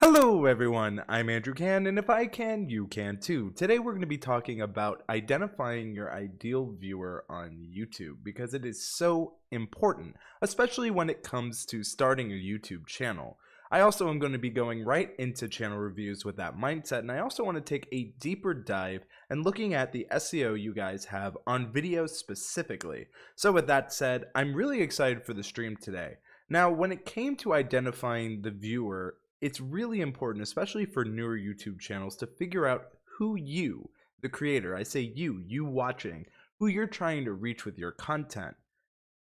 Hello everyone, I'm Andrew Can, and if I can, you can too. Today we're going to be talking about identifying your ideal viewer on YouTube because it is so important, especially when it comes to starting a YouTube channel. I also am going to be going right into channel reviews with that mindset, and I also want to take a deeper dive and looking at the SEO you guys have on videos specifically. So with that said, I'm really excited for the stream today. Now, when it came to identifying the viewer, it's really important, especially for newer YouTube channels, to figure out who you, the creator, I say you watching, who you're trying to reach with your content.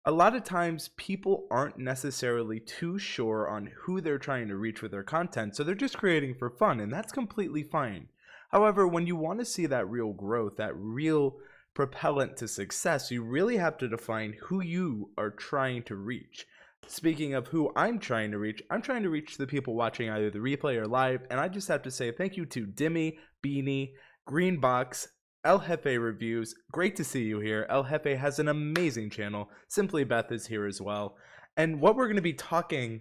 A lot of times people aren't necessarily too sure on who they're trying to reach with their content, so they're just creating for fun, and that's completely fine. However, when you want to see that real growth, that real propellant to success, you really have to define who you are trying to reach. Speaking of who I'm trying to reach the people watching either the replay or live, and I just have to say thank you to Dimmy, Beanie, Greenbox, El Jefe Reviews. Great to see you here. El Jefe has an amazing channel. Simply Beth is here as well. And what we're going to be talking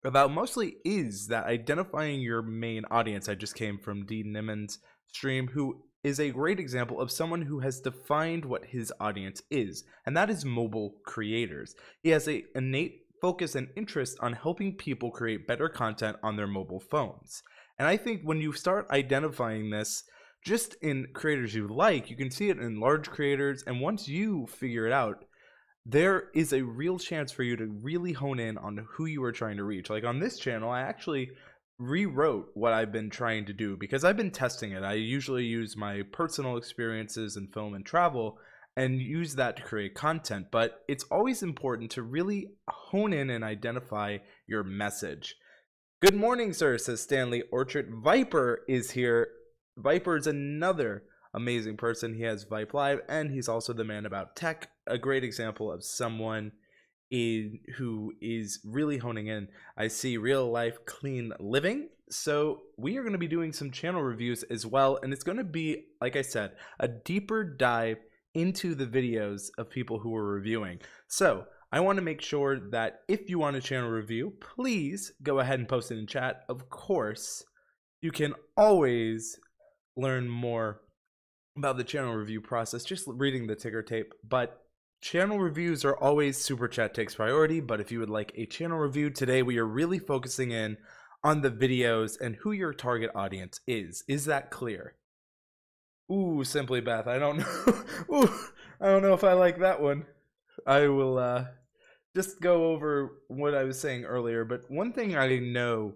about mostly is that identifying your main audience. I just came from D. Niman's stream, who is a great example of someone who has defined what his audience is, and that is mobile creators. He has an innate focus and interest on helping people create better content on their mobile phones. And I think when you start identifying this just in creators you like, you can see it in large creators, and once you figure it out, there is a real chance for you to really hone in on who you are trying to reach. Like on this channel, I actually rewrote what I've been trying to do because I've been testing it. I usually use my personal experiences in film and travel and use that to create content, but it's always important to really hone in and identify your message. Good morning, sir, says Stanley Orchard. Viper is here. Viper is another amazing person. He has Vipe Live, and he's also the man about tech, a great example of someone who is really honing in. I see real life clean living. So we are going to be doing some channel reviews as well, and it's going to be, like I said, a deeper dive into the videos of people who are reviewing. So I want to make sure that if you want a channel review, please go ahead and post it in chat. Of course, you can always learn more about the channel review process just reading the ticker tape, but channel reviews are always super chat takes priority. But if you would like a channel review today, we are really focusing in on the videos and who your target audience is. Is that clear? Ooh, Simply Beth, I don't know. Ooh, I don't know if I like that one. I will just go over what I was saying earlier, but one thing I know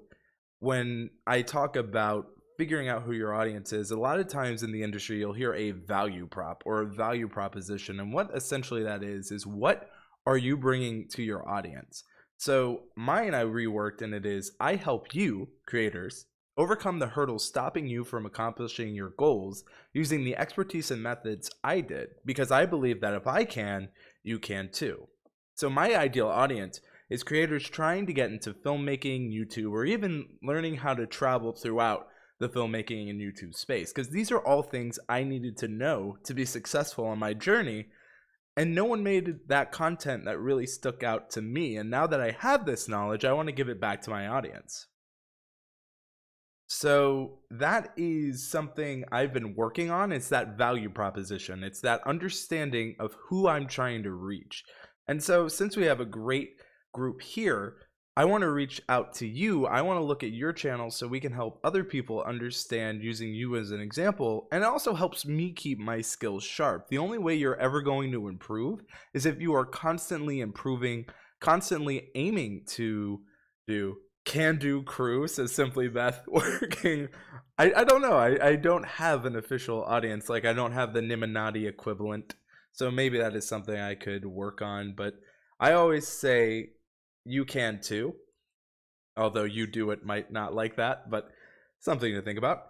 when I talk about figuring out who your audience is, a lot of times in the industry you'll hear a value prop or a value proposition, and what essentially that is what are you bringing to your audience? So mine, I reworked, and it is I help you creators overcome the hurdles stopping you from accomplishing your goals using the expertise and methods I did, because I believe that if I can, you can too. So my ideal audience is creators trying to get into filmmaking, YouTube, or even learning how to travel throughout the filmmaking and YouTube space, because these are all things I needed to know to be successful on my journey, and no one made that content that really stuck out to me. And now that I have this knowledge, I want to give it back to my audience. So that is something I've been working on. It's that value proposition. It's that understanding of who I'm trying to reach. And so since we have a great group here, I want to reach out to you. I want to look at your channel so we can help other people understand using you as an example. And it also helps me keep my skills sharp. The only way you're ever going to improve is if you are constantly improving, constantly aiming to do. Can do crew, says Simply Beth, working. I don't know. I don't have an official audience. Like I don't have the Niminati equivalent. So maybe that is something I could work on. But I always say you can too, although you do it might not like that, but something to think about.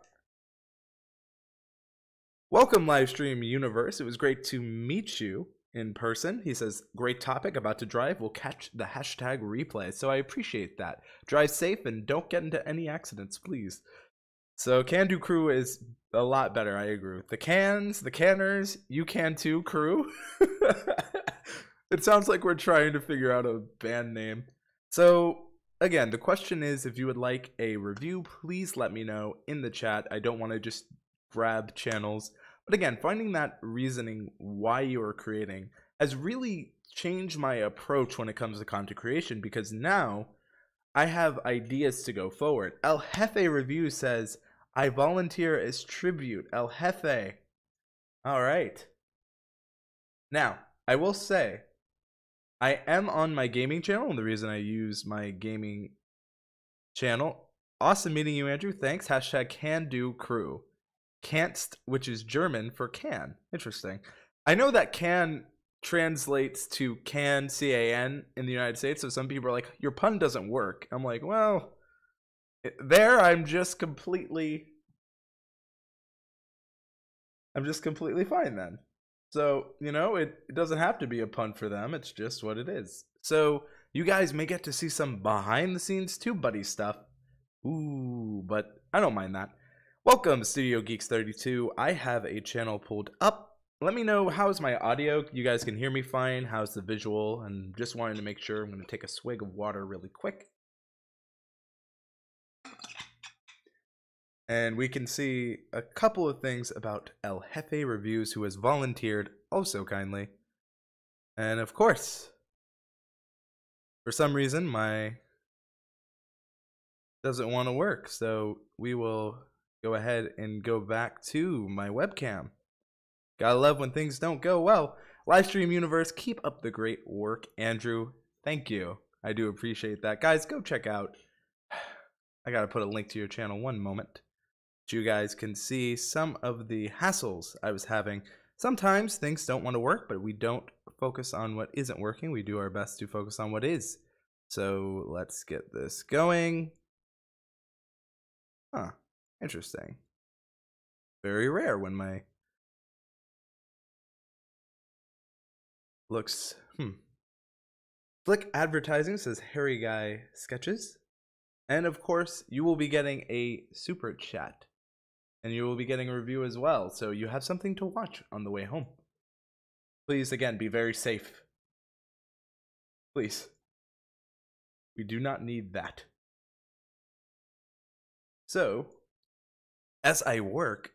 Welcome, Livestream Universe. It was great to meet you in person. He says, great topic, about to drive, we'll catch the hashtag replay. So I appreciate that. Drive safe and don't get into any accidents, please. So Can Do Crew is a lot better, I agree. The cans, the canners, you can too crew. It sounds like we're trying to figure out a band name. So again, the question is, if you would like a review, please let me know in the chat. I don't want to just grab channels. But again, finding that reasoning why you are creating has really changed my approach when it comes to content creation, because now I have ideas to go forward. El Jefe Review says, I volunteer as tribute. El Jefe. All right. Now, I will say, I am on my gaming channel, and the reason I use my gaming channel. Awesome meeting you, Andrew. Thanks. Hashtag can do crew. Canst, which is German for can. Interesting. I know that can translates to can, C-A-N, in the United States, so some people are like, your pun doesn't work. I'm like, well, there I'm just completely fine then. So, you know, it doesn't have to be a pun for them. It's just what it is. So you guys may get to see some behind the scenes tube buddy stuff. Ooh, but I don't mind that. Welcome, Studio Geeks 32. I have a channel pulled up. Let me know, how's my audio? You guys can hear me fine. How's the visual? And just wanted to make sure. I'm going to take a swig of water really quick. And we can see a couple of things about El Jefe Reviews, who has volunteered oh so kindly. And of course, for some reason, my doesn't want to work. So we will go ahead and go back to my webcam. Gotta love when things don't go well. Livestream Universe, keep up the great work. Andrew, thank you. I do appreciate that. Guys, go check out. I gotta put a link to your channel one moment. So you guys can see some of the hassles I was having. Sometimes things don't want to work, but we don't focus on what isn't working. We do our best to focus on what is. So let's get this going. Huh, interesting. Very rare when my looks, Flick Advertising says Harry Guy Sketches. And of course, you will be getting a super chat. And you will be getting a review as well. So you have something to watch on the way home. Please, again, be very safe. Please. We do not need that. So, as I work,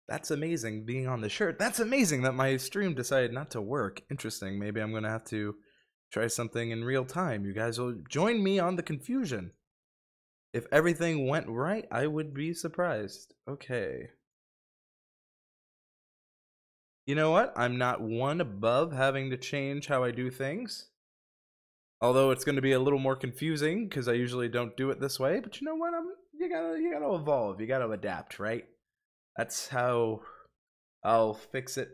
that's amazing being on the shirt. That's amazing that my stream decided not to work. Interesting. Maybe I'm going to have to try something in real time. You guys will join me on the confusion. If everything went right, I would be surprised. Okay. You know what? I'm not one above having to change how I do things. Although it's going to be a little more confusing because I usually don't do it this way. But you know what? You gotta evolve. You gotta adapt, right? That's how I'll fix it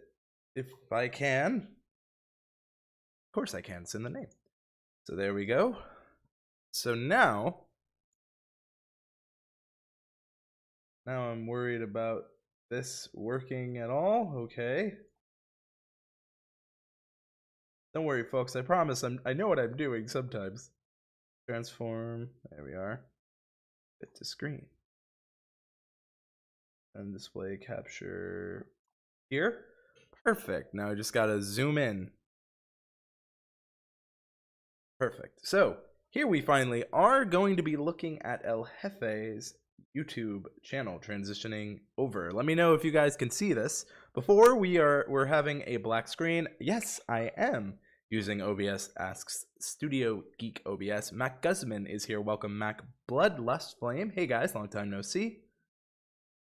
if I can. Of course I can. It's in the name. So there we go. So now I'm worried about this working at all. Okay. Don't worry, folks. I promise I know what I'm doing sometimes. Transform. There we are. Fit to screen. And display capture here. Perfect. Now I just gotta zoom in. Perfect. So here we finally are going to be looking at El Jefe's YouTube channel transitioning over. Let me know if you guys can see this. Before we're having a black screen. Yes, I am using OBS. Asks Studio Geek OBS. Mac Guzman is here. Welcome, Mac Bloodlust Flame. Hey guys, long time no see.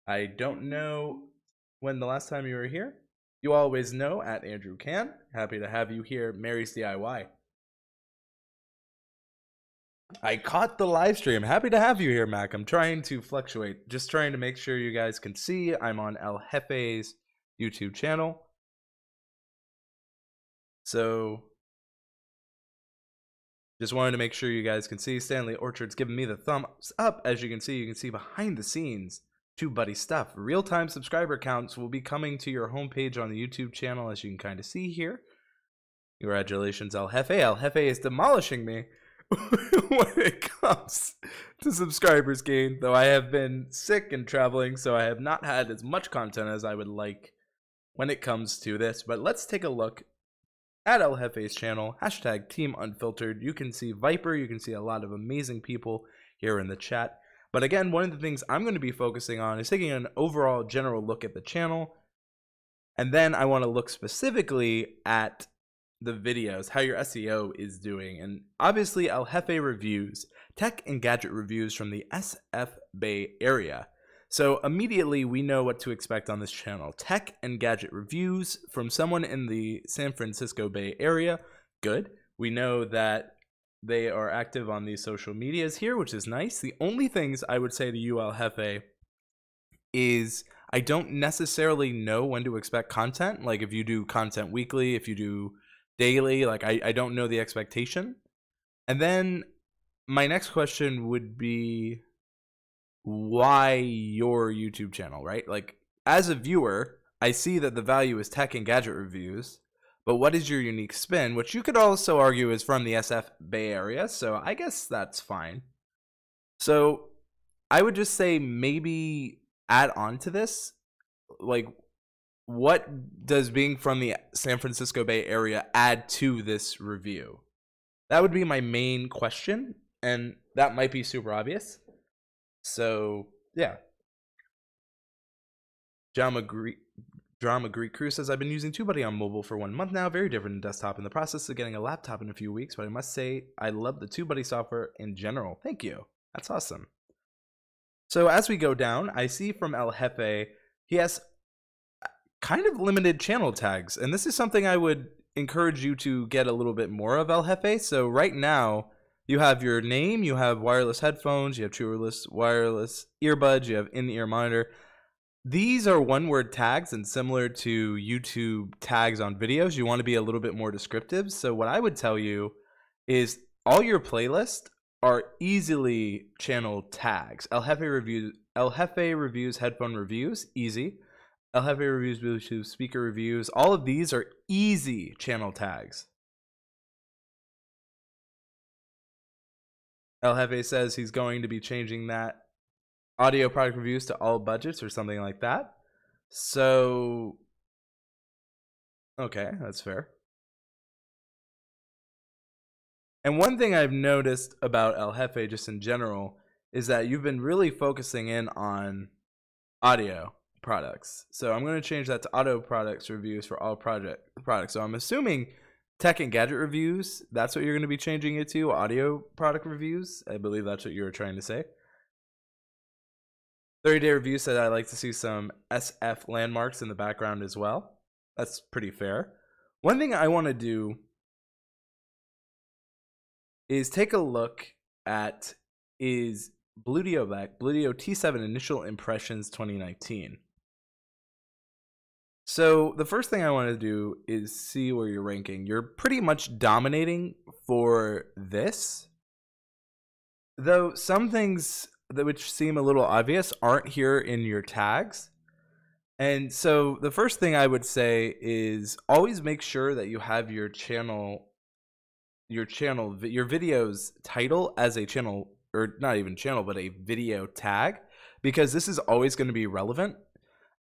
I don't know when the last time you were here. You always know at Andrew Can. Happy to have you here, Mary's DIY. I caught the live stream. Happy to have you here, Mac. I'm trying to fluctuate. Just trying to make sure you guys can see. I'm on El Jefe's YouTube channel. So just wanted to make sure you guys can see. Stanley Orchard's giving me the thumbs up. As you can see behind the scenes TubeBuddy stuff. Real-time subscriber counts will be coming to your homepage on the YouTube channel, as you can kind of see here. Congratulations, El Jefe. El Jefe is demolishing me when it comes to subscribers gained, though I have been sick and traveling, so I have not had as much content as I would like when it comes to this. But let's take a look at El Jefe's channel, hashtag Team Unfiltered. You can see Viper, you can see a lot of amazing people here in the chat. But again, one of the things I'm going to be focusing on is taking an overall general look at the channel. And then I want to look specifically at the videos, how your SEO is doing. And obviously El Jefe reviews, tech and gadget reviews from the SF Bay Area. So immediately we know what to expect on this channel. Tech and gadget reviews from someone in the San Francisco Bay Area. Good. We know that they are active on these social medias here, which is nice. The only things I would say to you, El Jefe, is I don't necessarily know when to expect content. Like if you do content weekly, if you do daily, like I don't know the expectation. And then my next question would be, why your YouTube channel, right? Like as a viewer, I see that the value is tech and gadget reviews, but what is your unique spin, which you could also argue is from the SF Bay Area, so I guess that's fine. So I would just say maybe add on to this, like what does being from the San Francisco Bay Area add to this review? That would be my main question, and that might be super obvious. So yeah. Drama Greek Crew says, I've been using TubeBuddy on mobile for 1 month now, very different than desktop, in the process of getting a laptop in a few weeks, but I must say I love the TubeBuddy software in general. Thank you. That's awesome. So as we go down, I see from El Jefe, he has kind of limited channel tags, and this is something I would encourage you to get a little bit more of, El Jefe. So right now, you have your name, you have wireless headphones, you have true wireless earbuds, you have in-ear monitor. These are one-word tags, and similar to YouTube tags on videos, you want to be a little bit more descriptive. So what I would tell you is all your playlists are easily channel tags. El Jefe reviews headphone reviews, easy. El Jefe reviews Bluetooth speaker reviews. All of these are easy channel tags. El Jefe says he's going to be changing that audio product reviews to all budgets or something like that. So, okay, that's fair. And one thing I've noticed about El Jefe just in general is that you've been really focusing in on audio products. So I'm going to change that to auto products reviews for all products. So I'm assuming tech and gadget reviews, that's what you're going to be changing it to, audio product reviews. I believe that's what you were trying to say. 30-day review said I'd like to see some SF landmarks in the background as well. That's pretty fair. One thing I want to do is take a look at is Bluetooth T7 initial impressions 2019. So the first thing I want to do is see where you're ranking. You're pretty much dominating for this, though some things that which seem a little obvious aren't here in your tags. And so the first thing I would say is always make sure that you have your video's title as a channel, or not even channel, but a video tag, because this is always going to be relevant.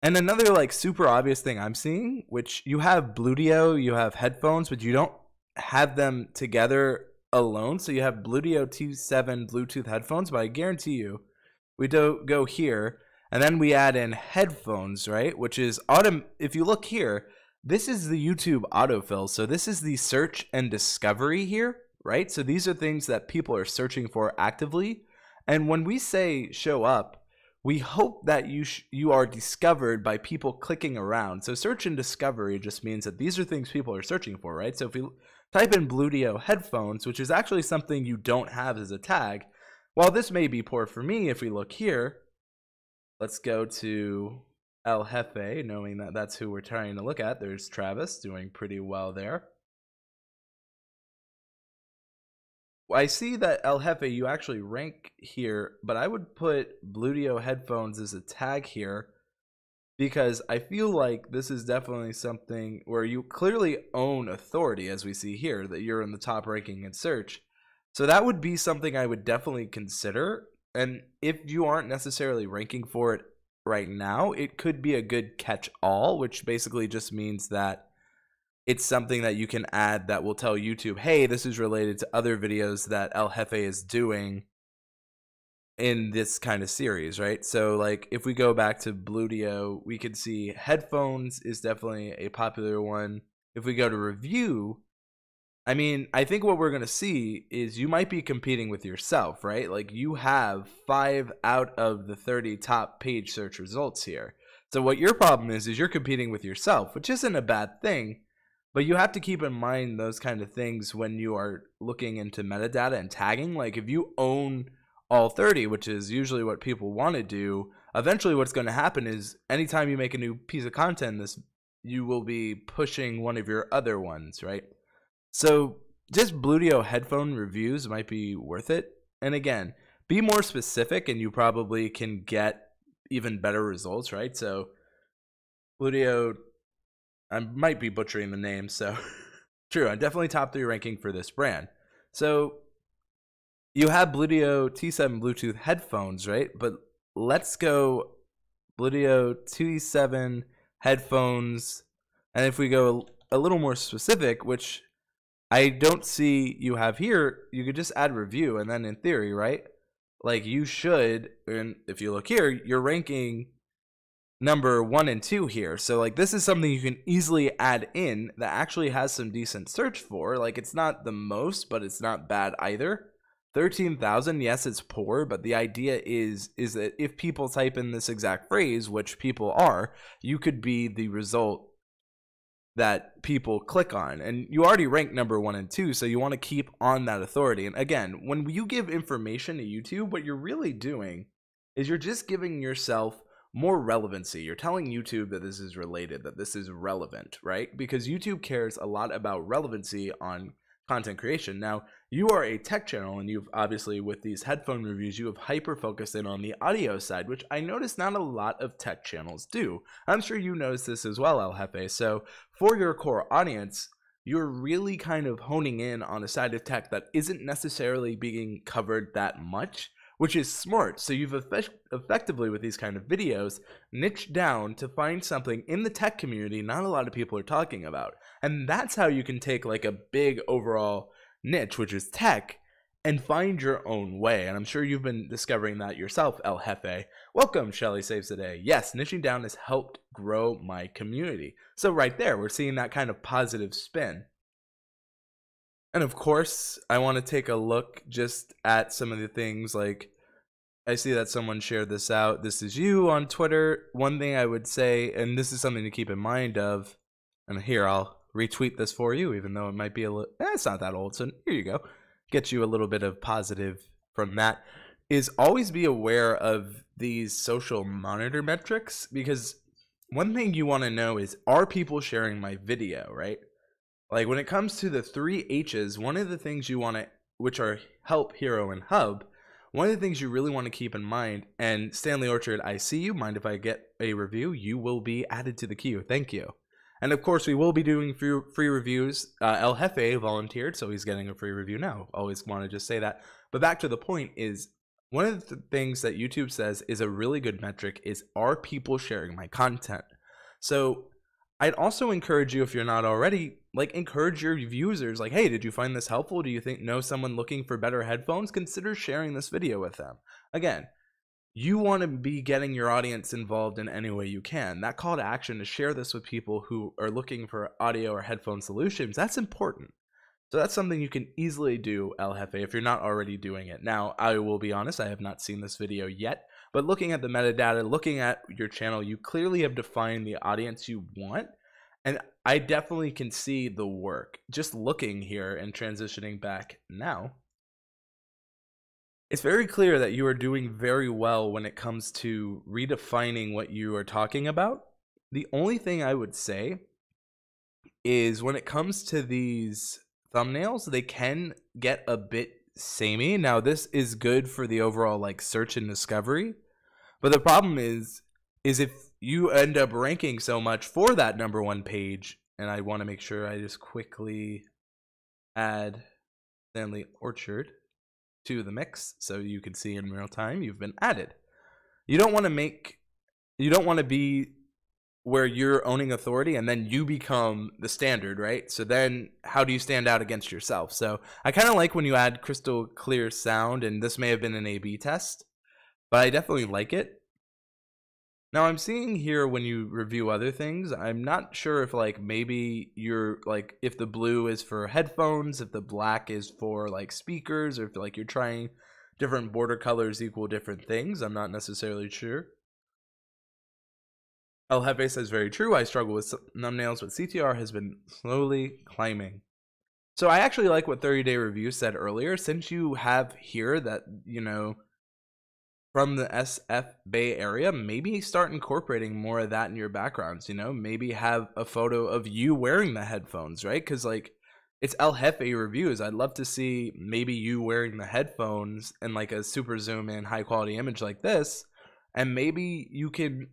And another like super obvious thing I'm seeing, which you have Bluetooth, you have headphones, but you don't have them together alone. So you have Bluetooth T7 Bluetooth headphones, but I guarantee you we do go here and then we add in headphones, right? Which is if you look here, this is the YouTube autofill. So this is the search and discovery here, right? So these are things that people are searching for actively. And when we say show up, we hope that you are discovered by people clicking around. So search and discovery just means that these are things people are searching for, right? So if we type in Bluetooth headphones, which is actually something you don't have as a tag, while this may be poor for me, if we look here, let's go to El Jefe, knowing that that's who we're trying to look at. There's Travis doing pretty well there. I see that El Jefe, you actually rank here, but I would put Bluetooth headphones as a tag here because I feel like this is definitely something where you clearly own authority, as we see here, that you're in the top ranking in search. So that would be something I would definitely consider. And if you aren't necessarily ranking for it right now, it could be a good catch-all, which basically just means that it's something that you can add that will tell YouTube, hey, this is related to other videos that El Jefe is doing in this kind of series, right? So like if we go back to Bluedio, we can see headphones is definitely a popular one. If we go to review, I mean, I think what we're going to see is you might be competing with yourself, right? Like you have 5 out of the 30 top page search results here. So what your problem is you're competing with yourself, which isn't a bad thing, but you have to keep in mind those kind of things when you are looking into metadata and tagging. Like if you own all 30, which is usually what people want to do, eventually what's going to happen is anytime you make a new piece of content, you will be pushing one of your other ones, right? So just Bluedio headphone reviews might be worth it. And again, be more specific and you probably can get even better results, right? So Bluedio, I might be butchering the name, so true, I'm definitely top 3 ranking for this brand. So you have Bluedio T7 Bluetooth headphones, right? But let's go Bluedio T7 headphones, and if we go a little more specific, which I don't see you have here, you could just add review, and then in theory, right? Like you should, and if you look here, you're ranking number 1 and 2 here. So like this is something you can easily add in that actually has some decent search for. Like it's not the most, but it's not bad either. 13,000, yes, it's poor, but the idea is that if people type in this exact phrase, which people are, you could be the result that people click on, and you already rank number 1 and 2, so you want to keep on that authority. And again, when you give information to YouTube, what you're really doing is you're just giving yourself more relevancy. You're telling YouTube that this is related, that this is relevant, right? Because YouTube cares a lot about relevancy on content creation. Now, you are a tech channel, and you've obviously, with these headphone reviews, you have hyper focused in on the audio side, which I notice not a lot of tech channels do. I'm sure you notice this as well, El Jefe. So for your core audience, you're really kind of honing in on a side of tech that isn't necessarily being covered that much, which is smart. So you've effectively, with these kind of videos, niched down to find something in the tech community not a lot of people are talking about. And that's how you can take like a big overall niche, which is tech, and find your own way. And I'm sure you've been discovering that yourself, El Jefe. Welcome, Shelly Saves Today. Yes, niching down has helped grow my community. So right there, we're seeing that kind of positive spin. And of course, I want to take a look just at some of the things. Like, I see that someone shared this out. This is you on Twitter. One thing I would say, and this is something to keep in mind of, and here I'll retweet this for you, even though it might be a little, it's not that old, so here you go. Get you a little bit of positive from that, is always be aware of these social monitor metrics, because one thing you want to know is, are people sharing my video, right? Like when it comes to the 3 H's, one of the things you want to, which are help, hero, and hub, one of the things you really want to keep in mind, and Stanley Orchard, I see you, mind if I get a review? You will be added to the queue, thank you. And of course, we will be doing free reviews. El Jefe volunteered, so he's getting a free review now. Always want to just say that. But back to the point is, one of the things that YouTube says is a really good metric is, are people sharing my content? So I'd also encourage you, if you're not already, like encourage your users, like, hey, did you find this helpful? Do you know someone looking for better headphones? Consider sharing this video with them. Again, you want to be getting your audience involved in any way you can. That call to action to share this with people who are looking for audio or headphone solutions, that's important. So that's something you can easily do, El Jefe, if you're not already doing it. Now, I will be honest, I have not seen this video yet, but looking at the metadata, looking at your channel, you clearly have defined the audience you want. And I definitely can see the work. Just looking here and transitioning back now, it's very clear that you are doing very well when it comes to redefining what you are talking about. The only thing I would say is, when it comes to these thumbnails, they can get a bit samey. Now, this is good for the overall like search and discovery, but the problem is if you end up ranking so much for that #1 page, and I want to make sure I just quickly add Stanley Orchard to the mix so you can see in real time you've been added. You don't want to be where you're owning authority and then you become the standard, right? So then how do you stand out against yourself? So I kind of like when you add crystal clear sound, and this may have been an A/B test, but I definitely like it. Now I'm seeing here when you review other things, I'm not sure if like maybe you're like, if the blue is for headphones, if the black is for like speakers, or if like you're trying different border colors equal different things. I'm not necessarily sure. El Jefe says, very true. I struggle with thumbnails, but CTR has been slowly climbing. So I actually like what 30 Day Review said earlier. Since you have here that, you know, from the SF Bay Area, maybe start incorporating more of that in your backgrounds, you know, maybe have a photo of you wearing the headphones, right? Because like, it's El Jefe Reviews. I'd love to see maybe you wearing the headphones and like a super zoom in high quality image like this, and maybe you could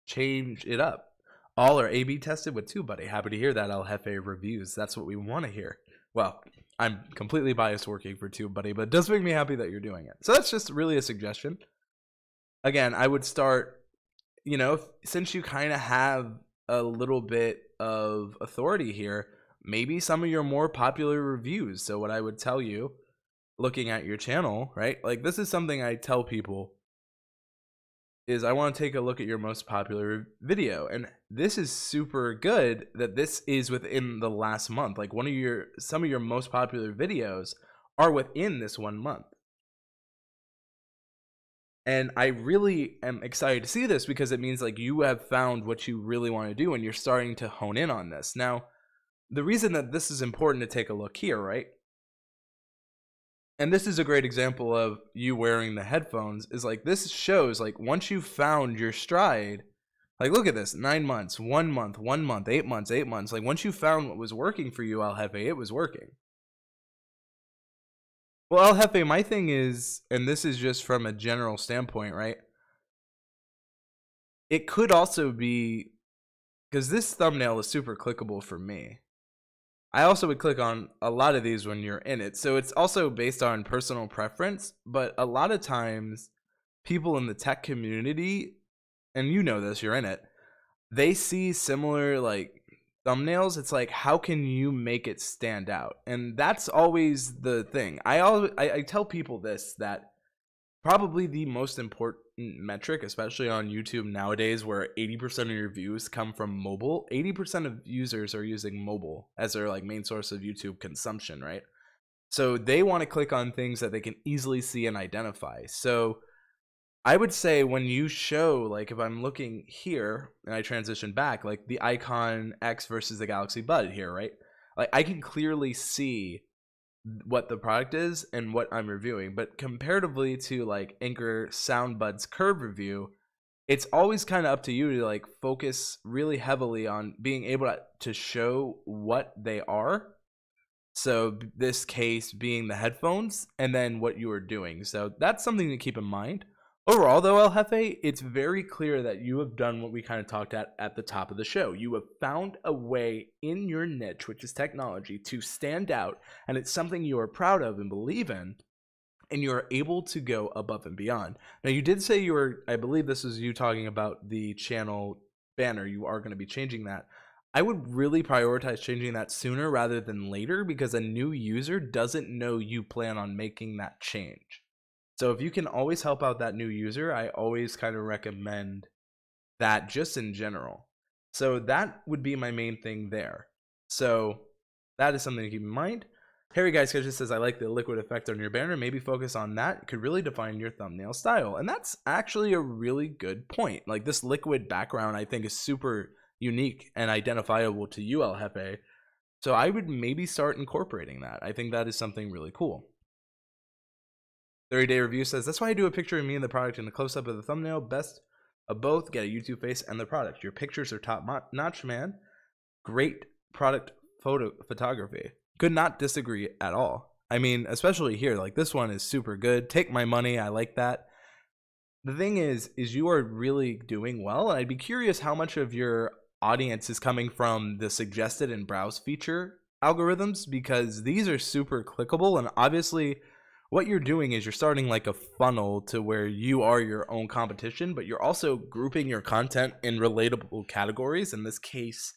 change it up. All are A/B tested with TubeBuddy. Happy to hear that, El Jefe Reviews. That's what we want to hear. Well, I'm completely biased working for TubeBuddy, but it does make me happy that you're doing it. So that's just really a suggestion. Again, I would start, you know, since you kind of have a little bit of authority here, maybe some of your more popular reviews. So what I would tell you, looking at your channel, right? Like this is something I tell people, is I want to take a look at your most popular video. And this is super good that this is within the last month. Like some of your most popular videos are within this 1 month. And I really am excited to see this, because it means like you have found what you really want to do and you're starting to hone in on this. Now, the reason that this is important to take a look here, right? And this is a great example of you wearing the headphones, is like this shows like once you found your stride, like look at this, 9 months, 1 month, 1 month, 8 months, 8 months. Like once you found what was working for you, El Jefe, it was working. Well, El Jefe, my thing is, and this is just from a general standpoint, right? It could also be, because this thumbnail is super clickable for me. I also would click on a lot of these when you're in it. So it's also based on personal preference, but a lot of times people in the tech community, and you know this, you're in it, they see similar like thumbnails. It's like, how can you make it stand out? And that's always the thing. I tell people this, that probably the most important metric, especially on YouTube nowadays, where 80% of your views come from mobile. 80% of users are using mobile as their like main source of YouTube consumption, right? So they want to click on things that they can easily see and identify. So I would say when you show, like if I'm looking here and I transition back, like the icon X versus the Galaxy Bud here, right? Like I can clearly see what the product is and what I'm reviewing, but comparatively to like Anchor Soundbud's curve review, it's always kind of up to you to like focus really heavily on being able to show what they are. So this case being the headphones, and then what you are doing. So that's something to keep in mind. Overall though, El Jefe, it's very clear that you have done what we kind of talked at the top of the show. You have found a way in your niche, which is technology, to stand out, and it's something you are proud of and believe in, and you are able to go above and beyond. Now you did say you were, I believe this is you talking about the channel banner, you are going to be changing that. I would really prioritize changing that sooner rather than later, because a new user doesn't know you plan on making that change. So if you can always help out that new user, I always kind of recommend that just in general. So that would be my main thing there. So that is something to keep in mind. Harry Guy just says, I like the liquid effect on your banner. Maybe focus on that. It could really define your thumbnail style. And that's actually a really good point. Like this liquid background, I think is super unique and identifiable to you, El Jefe. So I would maybe start incorporating that. I think that is something really cool. 30 Day Review says, that's why I do a picture of me and the product and a close-up of the thumbnail. Best of both, get a YouTube face and the product. Your pictures are top-notch, man. Great product photography. Could not disagree at all. I mean, especially here, like this one is super good. Take my money. I like that. The thing is you are really doing well. And I'd be curious how much of your audience is coming from the suggested and browse feature algorithms, because these are super clickable, and obviously what you're doing is you're starting like a funnel to where you are your own competition, but you're also grouping your content in relatable categories. In this case,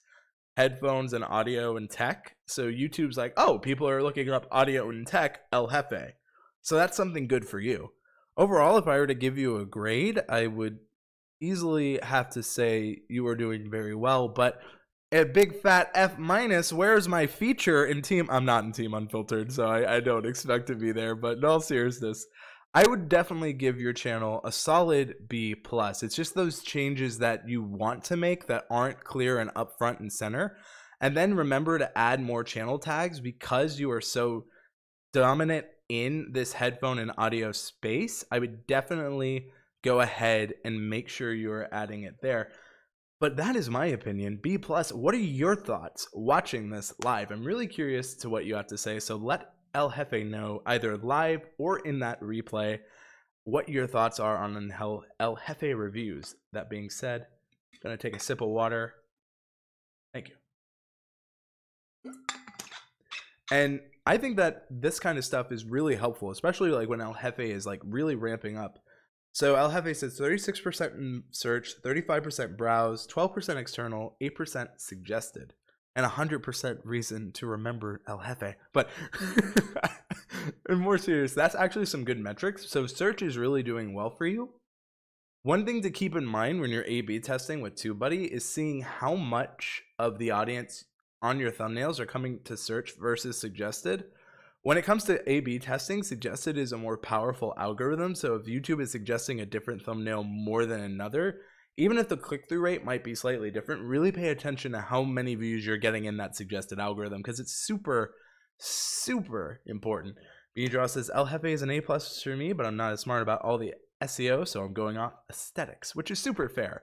headphones and audio and tech. So YouTube's like, oh, people are looking up audio and tech, El Jefe. So that's something good for you. Overall, if I were to give you a grade, I would easily have to say you are doing very well, but a big fat F minus. Where's my feature in team? I'm not in Team Unfiltered, so I don't expect to be there, but in all seriousness, I would definitely give your channel a solid B plus. It's just those changes that you want to make that aren't clear and up front and center. And then remember to add more channel tags because you are so dominant in this headphone and audio space. I would definitely go ahead and make sure you're adding it there. But that is my opinion. B plus. What are your thoughts watching this live? I'm really curious to what you have to say. So let El Jefe know either live or in that replay what your thoughts are on El Jefe reviews. That being said, I'm gonna take a sip of water. Thank you. And I think that this kind of stuff is really helpful, especially like when El Jefe is like really ramping up. So El Jefe says 36% in search, 35% browse, 12% external, 8% suggested, and 100% reason to remember El Jefe. But more serious, that's actually some good metrics. So search is really doing well for you. One thing to keep in mind when you're A/B testing with TubeBuddy is seeing how much of the audience on your thumbnails are coming to search versus suggested. When it comes to A/B testing, suggested is a more powerful algorithm. So if YouTube is suggesting a different thumbnail more than another, even if the click-through rate might be slightly different, really pay attention to how many views you're getting in that suggested algorithm because it's super, super important. Beadraw says, El Jefe is an A+ for me, but I'm not as smart about all the SEO, so I'm going off aesthetics, which is super fair.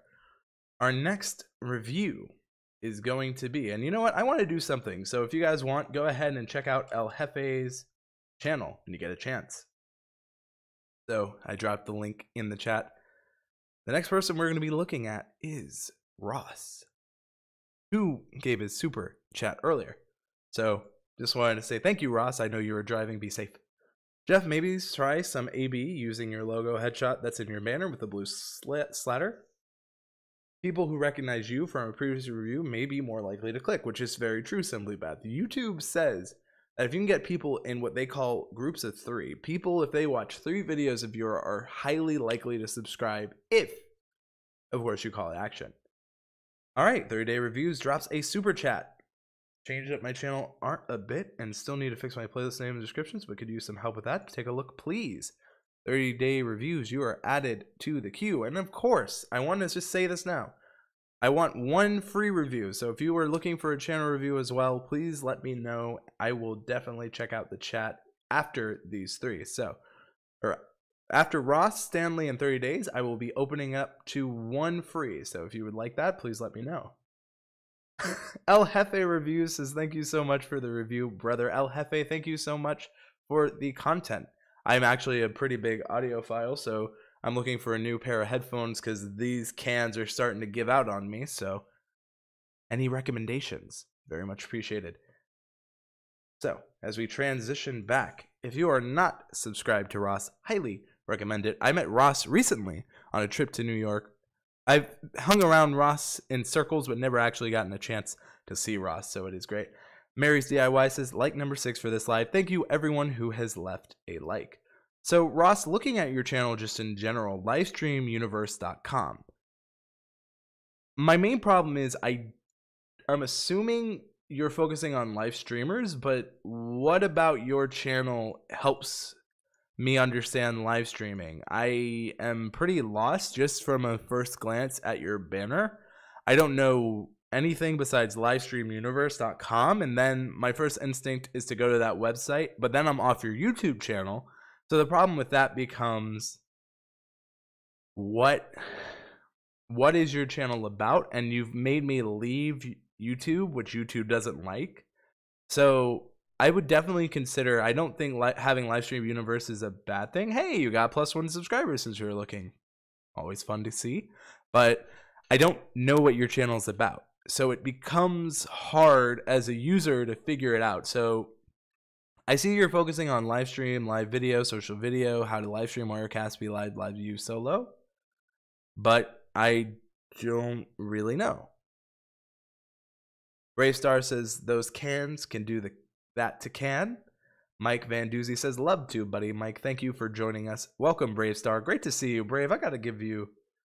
Our next review is going to be, and you know what, I want to do something. So if you guys want, go ahead and check out El Jefe's channel when you get a chance. So I dropped the link in the chat. The next person we're going to be looking at is Ross, who gave his super chat earlier. So just wanted to say thank you, Ross. I know you were driving. Be safe. Jeff, maybe try some A/B using your logo headshot that's in your banner with the blue slatter. People who recognize you from a previous review may be more likely to click, which is very true, Simply Beth. YouTube says that if you can get people in what they call groups of 3, people, if they watch 3 videos of yours, are highly likely to subscribe if, of course, you call it action. All right, 30-day reviews drops a super chat. Changed up my channel art a bit and still need to fix my playlist name and descriptions, but could use some help with that. Take a look, please. 30-day reviews, you are added to the queue. And of course, I want to just say this now. I want 1 free review. So if you were looking for a channel review as well, please let me know. I will definitely check out the chat after these 3. So, or after Ross, Stanley, and 30 days, I will be opening up to 1 free. So if you would like that, please let me know. El Jefe Reviews says, thank you so much for the review, brother. El Jefe, thank you so much for the content. I'm actually a pretty big audiophile, so I'm looking for a new pair of headphones because these cans are starting to give out on me. So any recommendations? Very much appreciated. So as we transition back, if you are not subscribed to Ross, highly recommend it. I met Ross recently on a trip to New York. I've hung around Ross in circles, but never actually gotten a chance to see Ross, so it is great. Mary's DIY says, like number 6 for this live. Thank you, everyone who has left a like. So, Ross, looking at your channel just in general, livestreamuniverse.com. My main problem is I'm assuming you're focusing on live streamers, but what about your channel helps me understand live streaming? I am pretty lost just from a first glance at your banner. I don't know anything besides livestreamuniverse.com, and then my first instinct is to go to that website, but then I'm off your YouTube channel. So the problem with that becomes, what is your channel about? And you've made me leave YouTube, which YouTube doesn't like. So I would definitely consider, I don't think having Livestream Universe is a bad thing. Hey, you got +1 subscribers since you were looking. Always fun to see. But I don't know what your channel is about. So it becomes hard as a user to figure it out. So I see you're focusing on live stream, live video, social video, how to live stream, Wirecast, be live view solo, but I don't really know. Brave Star says those cans can do that to can. Mike Van Doozy says love to, buddy. Mike, thank you for joining us. Welcome, Brave Star. Great to see you, Brave. I gotta give you,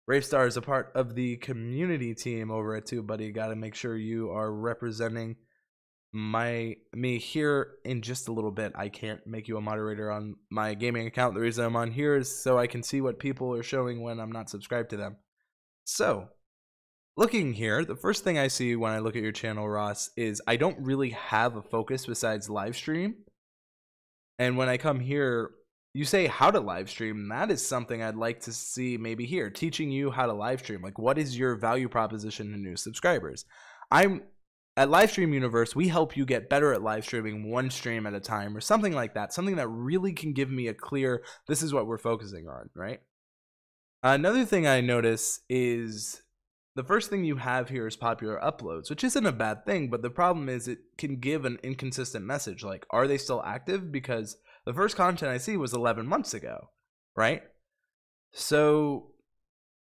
Brave Star is a part of the community team over at Tube, buddy. Gotta make sure you are representing me here in just a little bit. I can't make you a moderator on my gaming account. The reason I'm on here is so I can see what people are showing when I'm not subscribed to them. So, looking here, the first thing I see when I look at your channel, Ross, is I don't really have a focus besides live stream. And when I come here, you say how to live stream. That is something I'd like to see maybe here, teaching you how to live stream. Like, what is your value proposition to new subscribers? At Livestream Universe, we help you get better at live streaming one stream at a time or something like that. Something that really can give me a clear, this is what we're focusing on, right? Another thing I notice is the first thing you have here is popular uploads, which isn't a bad thing, but the problem is it can give an inconsistent message. Like, are they still active? Because the first content I see was 11 months ago, right? So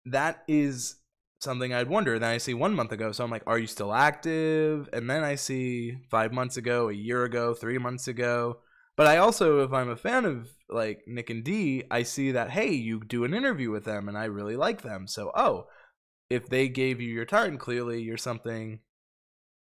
that is something I'd wonder. Then I see 1 month ago, so I'm like, are you still active? And then I see 5 months ago, a year ago, 3 months ago. But I also, if I'm a fan of like Nick and D, I see that, hey, you do an interview with them and I really like them. So, oh, if they gave you your time, clearly you're something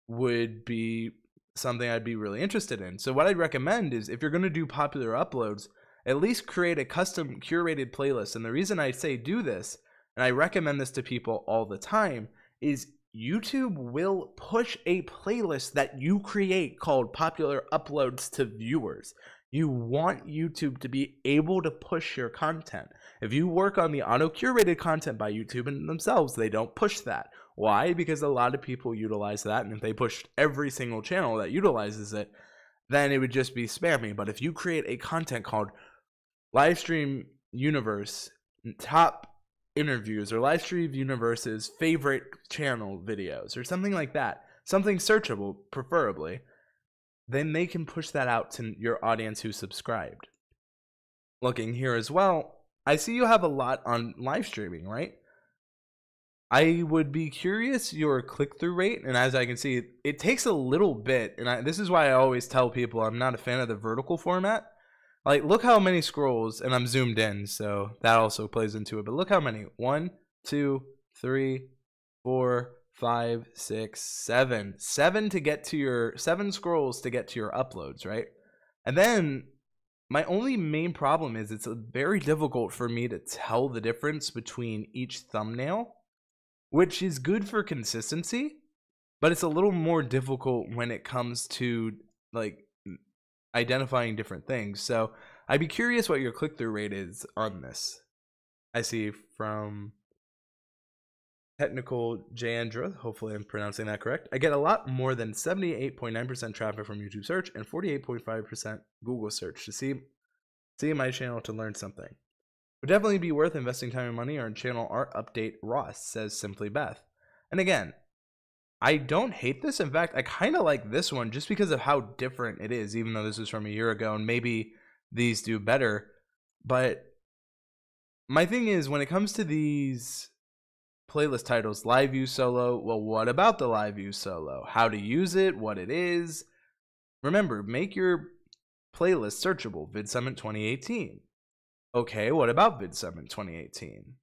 would be something I'd be really interested in. So what I'd recommend is if you're going to do popular uploads, at least create a custom curated playlist. And the reason I say do this, and I recommend this to people all the time, is YouTube will push a playlist that you create called popular uploads to viewers. You want YouTube to be able to push your content. If you work on the auto-curated content by YouTube and themselves, they don't push that. Why? Because a lot of people utilize that, and if they pushed every single channel that utilizes it, then it would just be spammy. But if you create a content called Livestream Universe Top Interviews or Livestream Universe's favorite channel videos or something like that, something searchable preferably, then they can push that out to your audience who subscribed. Looking here as well, I see you have a lot on live streaming, right? I would be curious your click-through rate, and as I can see, it takes a little bit, and this is why I always tell people I'm not a fan of the vertical format. Like, look how many scrolls, and I'm zoomed in, so that also plays into it, but look how many. 1, 2, 3, 4, 5, 6, 7. 7 to get to your 7 scrolls to get to your uploads, right? And then my only main problem is it's very difficult for me to tell the difference between each thumbnail, which is good for consistency, but it's a little more difficult when it comes to like identifying different things. So I'd be curious what your click-through rate is on this. I see from Technical Jandra, hopefully I'm pronouncing that correct. I get a lot more than 78.9% traffic from YouTube search and 48.5% Google search to see my channel to learn something. Would definitely be worth investing time and money on channel art update. Ross says Simply Beth. And again, I don't hate this. In fact, I kind of like this one just because of how different it is, even though this is from a year ago and maybe these do better. But my thing is, when it comes to these playlist titles, live view solo, well, what about the live view solo? How to use it, what it is. Remember, make your playlist searchable. VidSummit 2018. Okay, what about VidSummit 2018?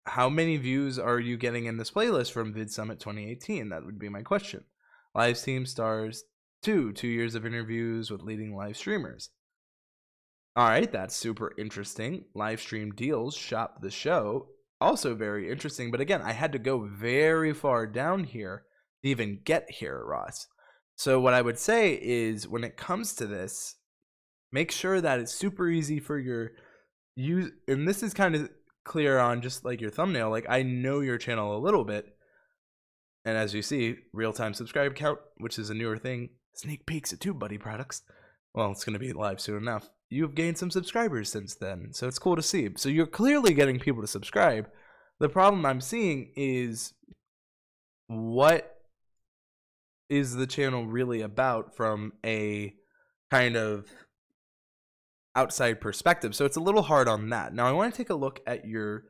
How many views are you getting in this playlist from VidSummit 2018? That would be my question. Live Team Stars 2 years of interviews with leading live streamers. All right, that's super interesting. Live stream deals, shop the show. Also very interesting, but again, I had to go very far down here to even get here, Ross. So what I would say is when it comes to this, make sure that it's super easy for your use, and this is kind of clear on just like your thumbnail. Like, I know your channel a little bit, and as you see, real-time subscribe count, which is a newer thing, sneak peeks at TubeBuddy products. Well, it's going to be live soon enough. You've gained some subscribers since then, so it's cool to see. So you're clearly getting people to subscribe. The problem I'm seeing is, what is the channel really about from a kind of outside perspective. So it's a little hard on that. Now I want to take a look at your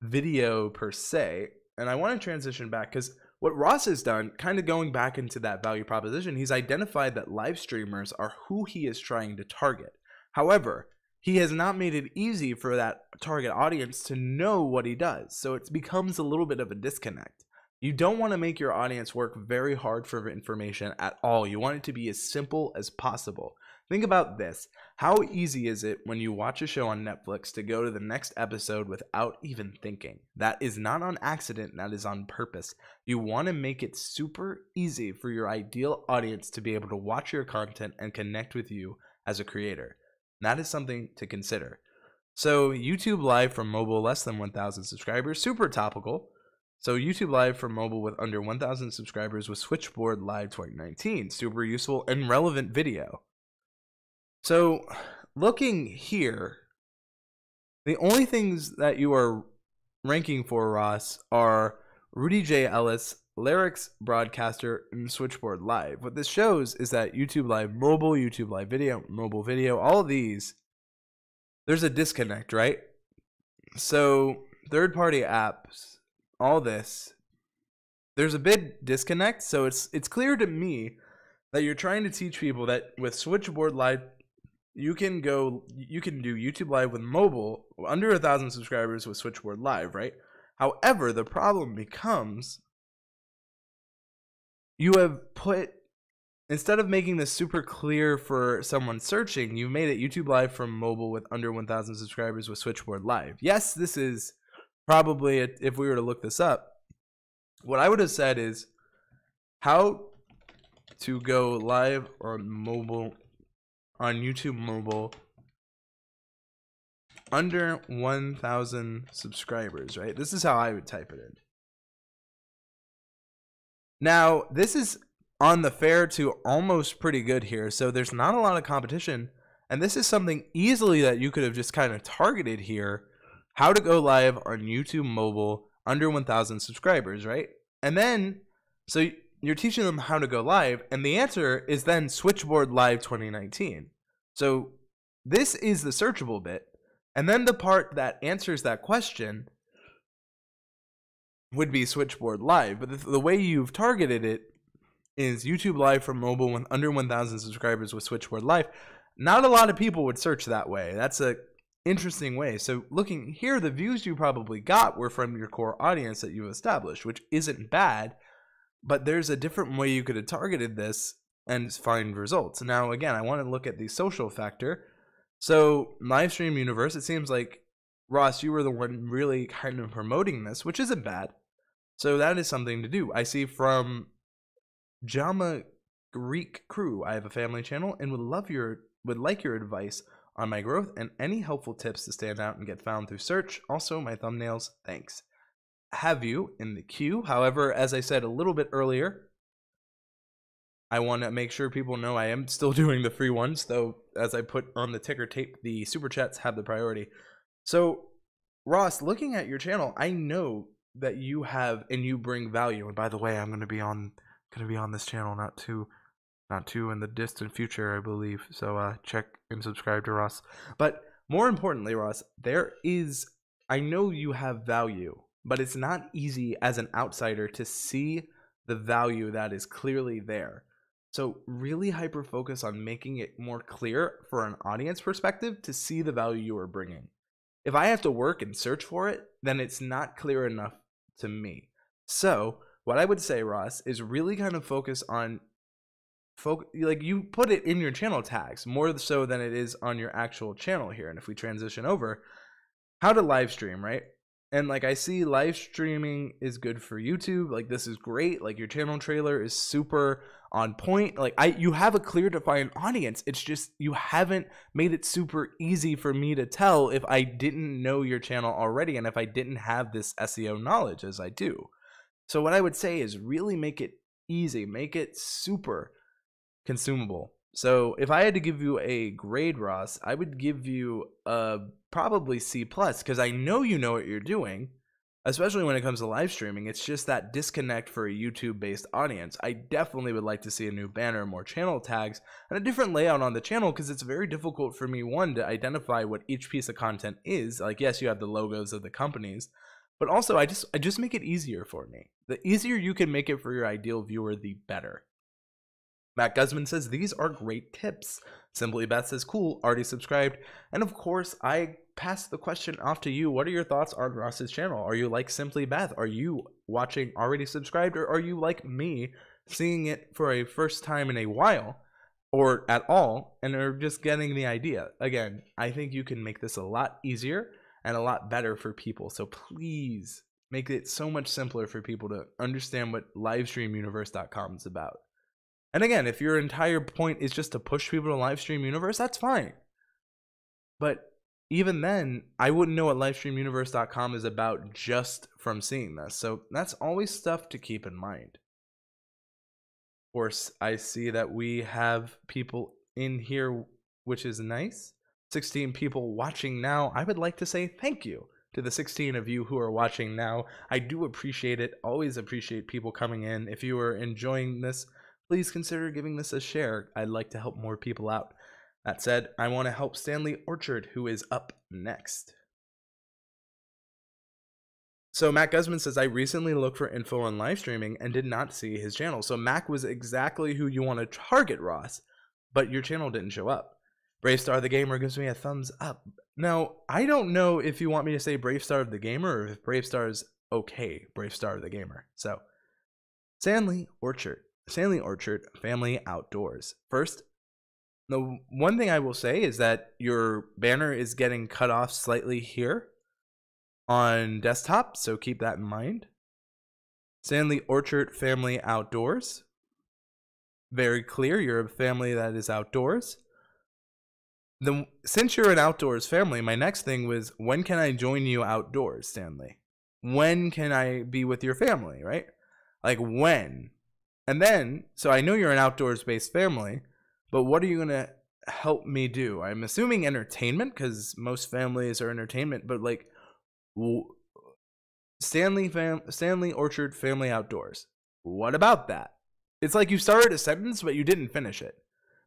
video per se, and I want to transition back because what Ross has done, kind of going back into that value proposition, he's identified that live streamers are who he is trying to target. However, he has not made it easy for that target audience to know what he does. So it becomes a little bit of a disconnect. You don't want to make your audience work very hard for information at all. You want it to be as simple as possible. Think about this. How easy is it when you watch a show on Netflix to go to the next episode without even thinking? That is not on accident, that is on purpose. You want to make it super easy for your ideal audience to be able to watch your content and connect with you as a creator. That is something to consider. So YouTube Live from mobile, less than 1,000 subscribers, super topical. So YouTube Live for mobile with under 1,000 subscribers with Switchboard Live 2019. Super useful and relevant video. So looking here, the only things that you are ranking for, Ross, are Rudy J. Ellis, Lyrics Broadcaster, and Switchboard Live. What this shows is that YouTube Live Mobile, YouTube Live Video, Mobile Video, all of these, there's a disconnect, right? So third-party apps, all this, there's a big disconnect. So it's clear to me that you're trying to teach people that with Switchboard Live, you can do YouTube Live with mobile under 1,000 subscribers with Switchboard Live, right? However, the problem becomes you have put, instead of making this super clear for someone searching, you made it YouTube Live from mobile with under 1,000 subscribers with Switchboard Live. Yes, this is probably, if we were to look this up, what I would have said is how to go live on mobile, on YouTube mobile, under 1,000 subscribers, right? This is how I would type it in. Now, this is on the fair to almost pretty good here, so there's not a lot of competition, and this is something easily that you could have just kind of targeted here. How to go live on YouTube mobile under 1,000 subscribers, right? And then, so you're teaching them how to go live, and the answer is then Switchboard Live 2019. So this is the searchable bit, and then the part that answers that question would be Switchboard Live. But the way you've targeted it is YouTube Live from mobile with under 1,000 subscribers with Switchboard Live. Not a lot of people would search that way. That's a interesting way. So looking here, the views you probably got were from your core audience that you've established, which isn't bad, but there's a different way you could have targeted this and find results. Now, again, I want to look at the social factor. So Livestream Universe, it seems like, Ross, you were the one really kind of promoting this, which isn't bad. So that is something to do. I see from Jama Greek Crew, I have a family channel and would like your advice on my growth and any helpful tips to stand out and get found through search. Also, my thumbnails, thanks. Have you in the queue. However, as I said a little bit earlier, I want to make sure people know I am still doing the free ones, though, as I put on the ticker tape, the super chats have the priority. So, Ross, looking at your channel, I know that you have and you bring value. And by the way, I'm going to be on this channel not too in the distant future, I believe. So check and subscribe to Ross. But more importantly, Ross, I know you have value, but it's not easy as an outsider to see the value that is clearly there. So really hyper focus on making it more clear for an audience perspective to see the value you are bringing. If I have to work and search for it, then it's not clear enough to me. So what I would say, Ross, is really kind of focus on, like, you put it in your channel tags more so than it is on your actual channel here. And if we transition over, how to live stream, right? And like I see live streaming is good for YouTube. Like this is great. Like your channel trailer is super on point. Like you have a clear defined audience. It's just you haven't made it super easy for me to tell if I didn't know your channel already and if I didn't have this SEO knowledge as I do. So what I would say is really make it easy, make it super consumable. So if I had to give you a grade, Ross, I would give you probably C+, because I know you know what you're doing, especially when it comes to live streaming. It's just that disconnect for a YouTube based audience. I definitely would like to see a new banner, more channel tags, and a different layout on the channel, because it's very difficult for me, one, to identify what each piece of content is. Like, yes, you have the logos of the companies, but also I just make it easier for me. The easier you can make it for your ideal viewer, the better. Matt Guzman says, these are great tips. Simply Beth says, cool, already subscribed. And of course, I pass the question off to you. What are your thoughts on Ross's channel? Are you like Simply Beth? Are you watching already subscribed? Or are you like me, seeing it for a first time in a while, or at all, and are just getting the idea? Again, I think you can make this a lot easier and a lot better for people. So please make it so much simpler for people to understand what livestreamuniverse.com is about. And again, if your entire point is just to push people to Livestream Universe, that's fine. But even then, I wouldn't know what livestreamuniverse.com is about just from seeing this. So that's always stuff to keep in mind. Of course, I see that we have people in here, which is nice. 16 people watching now. I would like to say thank you to the 16 of you who are watching now. I do appreciate it. Always appreciate people coming in. If you are enjoying this, please consider giving this a share. I'd like to help more people out. That said, I want to help Stanley Orchard, who is up next. So Matt Guzman says, I recently looked for info on live streaming and did not see his channel. So Mac was exactly who you want to target, Ross, but your channel didn't show up. Bravestar the Gamer gives me a thumbs up. Now, I don't know if you want me to say Bravestar the Gamer or if Bravestar is okay, Bravestar the Gamer. So, Stanley Orchard Family Outdoors. First, the one thing I will say is that your banner is getting cut off slightly here on desktop, so keep that in mind. Stanley Orchard Family Outdoors. Very clear, you're a family that is outdoors. Since you're an outdoors family, my next thing was, when can I join you outdoors, Stanley? When can I be with your family, right? Like, when? And then, so I know you're an outdoors-based family, but what are you going to help me do? I'm assuming entertainment, because most families are entertainment, but like, Stanley Orchard Family Outdoors. What about that? It's like you started a sentence, but you didn't finish it,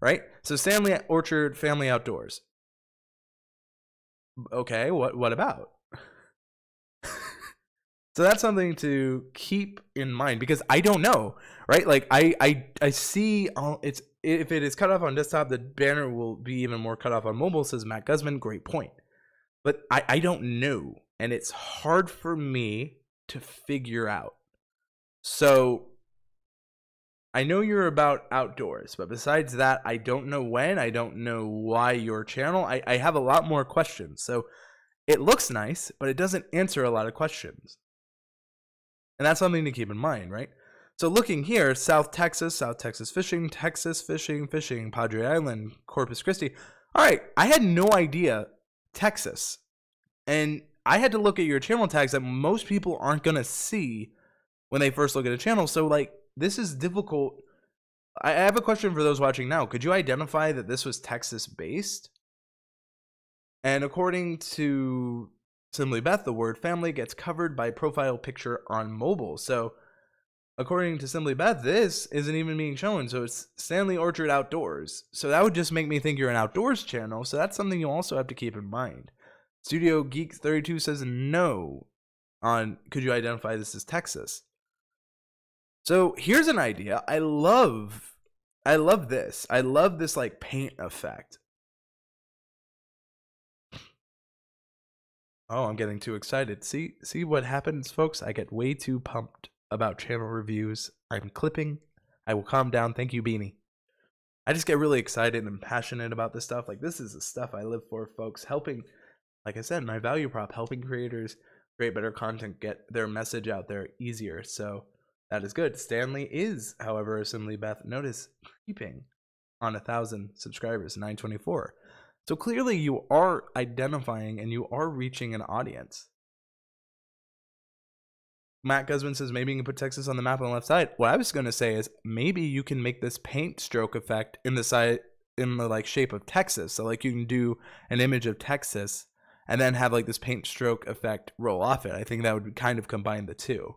right? So Stanley Orchard Family Outdoors. Okay, what about? So that's something to keep in mind, because I don't know, right? Like I see it's, if it is cut off on desktop, the banner will be even more cut off on mobile, says Matt Guzman. Great point. But I don't know, and it's hard for me to figure out. So I know you're about outdoors, but besides that, I don't know when, I don't know why your channel. I have a lot more questions. So it looks nice, but it doesn't answer a lot of questions. And that's something to keep in mind, right? So looking here, South Texas fishing, Texas fishing, Padre Island, Corpus Christi. All right, I had no idea Texas. And I had to look at your channel tags that most people aren't going to see when they first look at a channel. So like, this is difficult. I have a question for those watching now. Could you identify that this was Texas based? And according to Simply Beth, the word family gets covered by profile picture on mobile. So according to Simply Beth, this isn't even being shown. So it's Stanley Orchard Outdoors. So that would just make me think you're an outdoors channel. So that's something you also have to keep in mind. Studio Geek 32 says no on, could you identify this as Texas? So here's an idea. I love this. I love this like paint effect. Oh, I'm getting too excited. See what happens, folks? I get way too pumped about channel reviews. I'm clipping. I will calm down. Thank you, Beanie. I just get really excited and passionate about this stuff. Like, this is the stuff I live for, folks. Helping, like I said, my value prop, helping creators create better content, get their message out there easier. So that is good. Stanley is, however, as Simply Beth notice, creeping on 1,000 subscribers, 924. So clearly you are identifying and you are reaching an audience. Matt Guzman says maybe you can put Texas on the map on the left side. What I was going to say is maybe you can make this paint stroke effect in the side, in the like shape of Texas. So like you can do an image of Texas and then have like this paint stroke effect roll off it. I think that would kind of combine the two.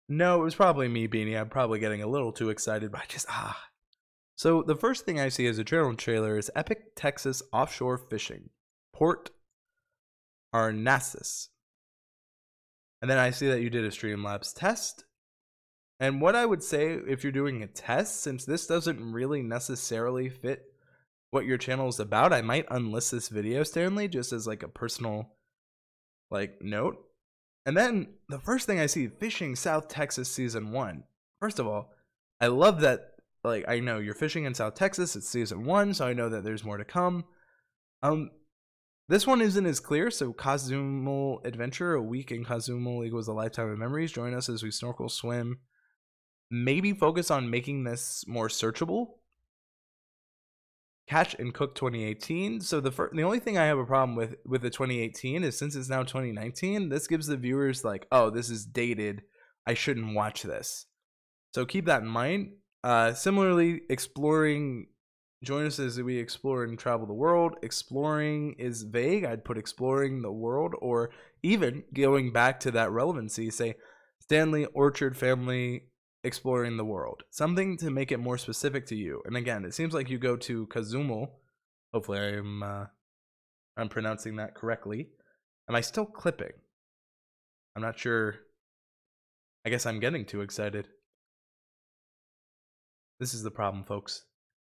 No, it was probably me, Beanie. I'm probably getting a little too excited, but So the first thing I see as a channel trailer is Epic Texas Offshore Fishing, Port Arnasis. And then I see that you did a Streamlabs test. And what I would say if you're doing a test, since this doesn't really necessarily fit what your channel is about, I might unlist this video, Stanley, just as like a personal like note. And then the first thing I see, Fishing South Texas Season 1. First of all, I love that, like, I know you're fishing in South Texas, it's Season 1, so I know that there's more to come. This one isn't as clear, so Cozumel Adventure, a week in Cozumel equals a lifetime of memories. Join us as we snorkel, swim. Maybe focus on making this more searchable. Catch and Cook 2018. So the only thing I have a problem with the 2018 is since it's now 2019, this gives the viewers like, oh, this is dated, I shouldn't watch this. So keep that in mind. Similarly, exploring, join us as we explore and travel the world. Exploring is vague. I'd put exploring the world, or even going back to that relevancy, say Stanley Orchard Family exploring the world, something to make it more specific to you. And again, it seems like you go to Cozumel. Hopefully I'm pronouncing that correctly. Am I still clipping? I'm not sure. I guess I'm getting too excited. This is the problem, folks.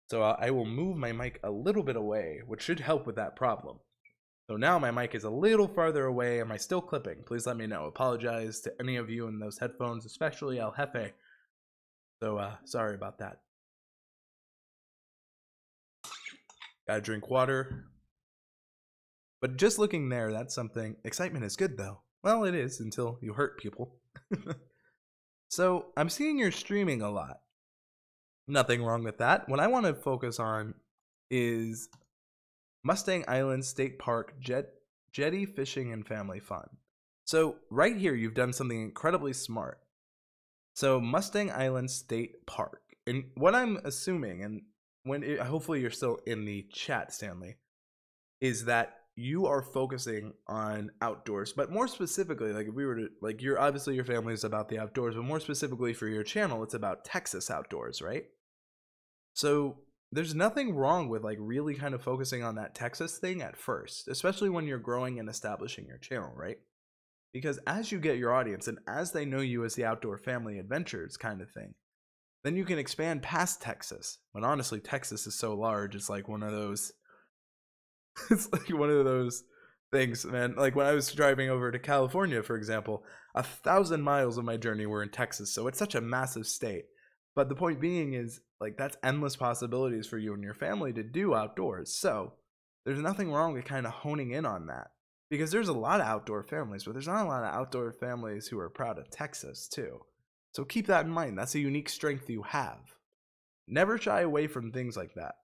So I will move my mic a little bit away, which should help with that problem. So now my mic is a little farther away. Am I still clipping? Please let me know. Apologize to any of you in those headphones, especially El Jefe. So sorry about that. Gotta drink water. But just looking there, that's something. Excitement is good though. Well, it is until you hurt people. So I'm seeing you're streaming a lot. Nothing wrong with that. What I want to focus on is Mustang Island State Park jetty fishing and family fun. So right here, you've done something incredibly smart. So Mustang Island State Park, and what I'm assuming, and hopefully you're still in the chat, Stanley, is that you are focusing on outdoors, but more specifically, like if we were to, like, you're obviously your family is about the outdoors, but more specifically for your channel, it's about Texas outdoors, right? So there's nothing wrong with like really kind of focusing on that Texas thing at first, especially when you're growing and establishing your channel, right? Because as you get your audience and as they know you as the outdoor family adventures kind of thing, then you can expand past Texas. But honestly, Texas is so large, it's like one of those, it's like one of those things, man. Like when I was driving over to California, for example, 1,000 miles of my journey were in Texas. So it's such a massive state. But the point being is, like, that's endless possibilities for you and your family to do outdoors. So there's nothing wrong with kind of honing in on that. Because there's a lot of outdoor families, but there's not a lot of outdoor families who are proud of Texas, too. So keep that in mind. That's a unique strength you have. Never shy away from things like that.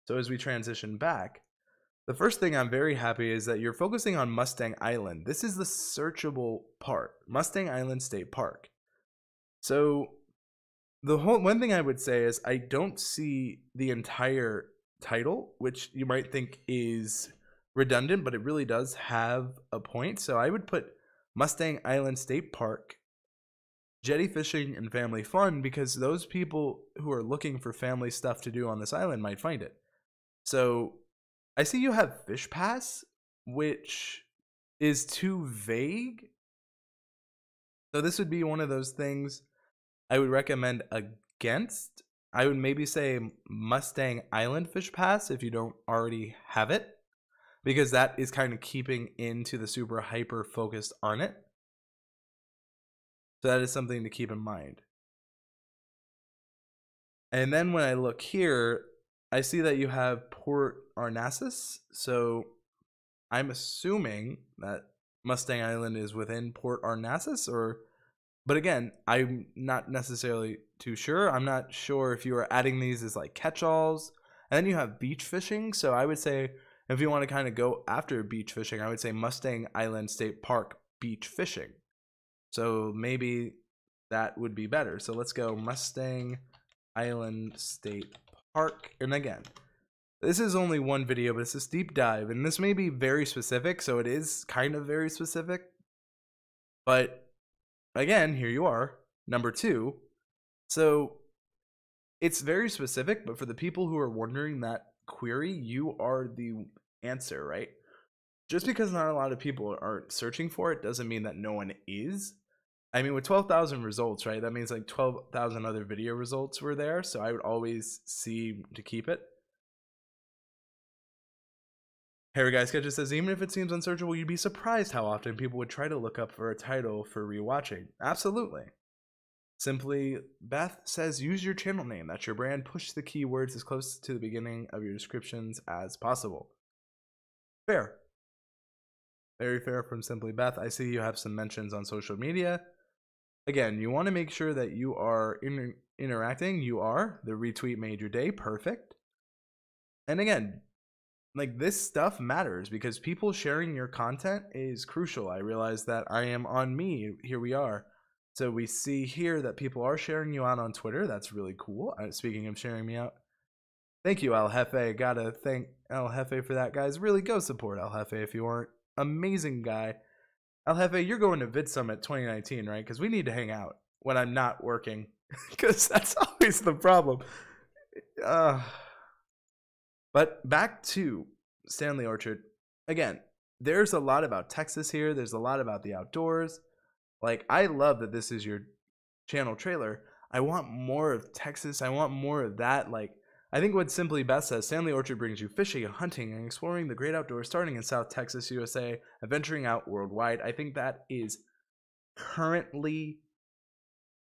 So as we transition back, the first thing I'm very happy is that you're focusing on Mustang Island. This is the searchable part, Mustang Island State Park. So the one thing I would say is I don't see the entire title, which you might think is redundant, but it really does have a point. So I would put Mustang Island State Park, jetty fishing and family fun, because those people who are looking for family stuff to do on this island might find it. So I see you have Fish Pass, which is too vague. So this would be one of those things I would recommend against. I would maybe say Mustang Island Fish Pass if you don't already have it, because that is kind of keeping into the super hyper focused on it. So that is something to keep in mind. And then when I look here, I see that you have Port Arnasis. So I'm assuming that Mustang Island is within Port Arnasis, but again, I'm not necessarily too sure. I'm not sure if you are adding these as like catch-alls. And then you have beach fishing. So I would say, if you want to kind of go after beach fishing, I would say Mustang Island State Park beach fishing. So maybe that would be better. So let's go Mustang Island State Park. And again, This is only one video, but it's this deep dive, and this may be very specific, so it is kind of very specific. But again, here you are, number 2. So it's very specific, but for the people who are wondering that query, you are the answer, right? Just because not a lot of people aren't searching for it doesn't mean that no one is. I mean, with 12,000 results, right, that means like 12,000 other video results were there, so I would always see to keep it. Harry Guy Sketches says, even if it seems unsearchable, you'd be surprised how often people would try to look up for a title for rewatching. Absolutely. Simply Beth says, use your channel name. That's your brand. Push the keywords as close to the beginning of your descriptions as possible. Fair. Very fair from Simply Beth. I see you have some mentions on social media. Again, you want to make sure that you are interacting. You are. The retweet made your day. Perfect. And again, like, this stuff matters because people sharing your content is crucial. I realize that I am on me. Here we are. So we see here that people are sharing you out on Twitter. That's really cool. Speaking of sharing me out, thank you, El Jefe. Gotta thank El Jefe for that, guys. Really go support El Jefe if you aren't. Amazing guy. El Jefe, you're going to Vid Summit 2019, right? Because we need to hang out when I'm not working. Because that's always the problem. But back to Stanley Orchard. Again, there's a lot about Texas here. There's a lot about the outdoors. Like, I love that this is your channel trailer. I want more of Texas. I want more of that. Like, I think what Simply Beth says, Stanley Orchard brings you fishing and hunting and exploring the great outdoors, starting in South Texas, USA, and venturing out worldwide. I think that is currently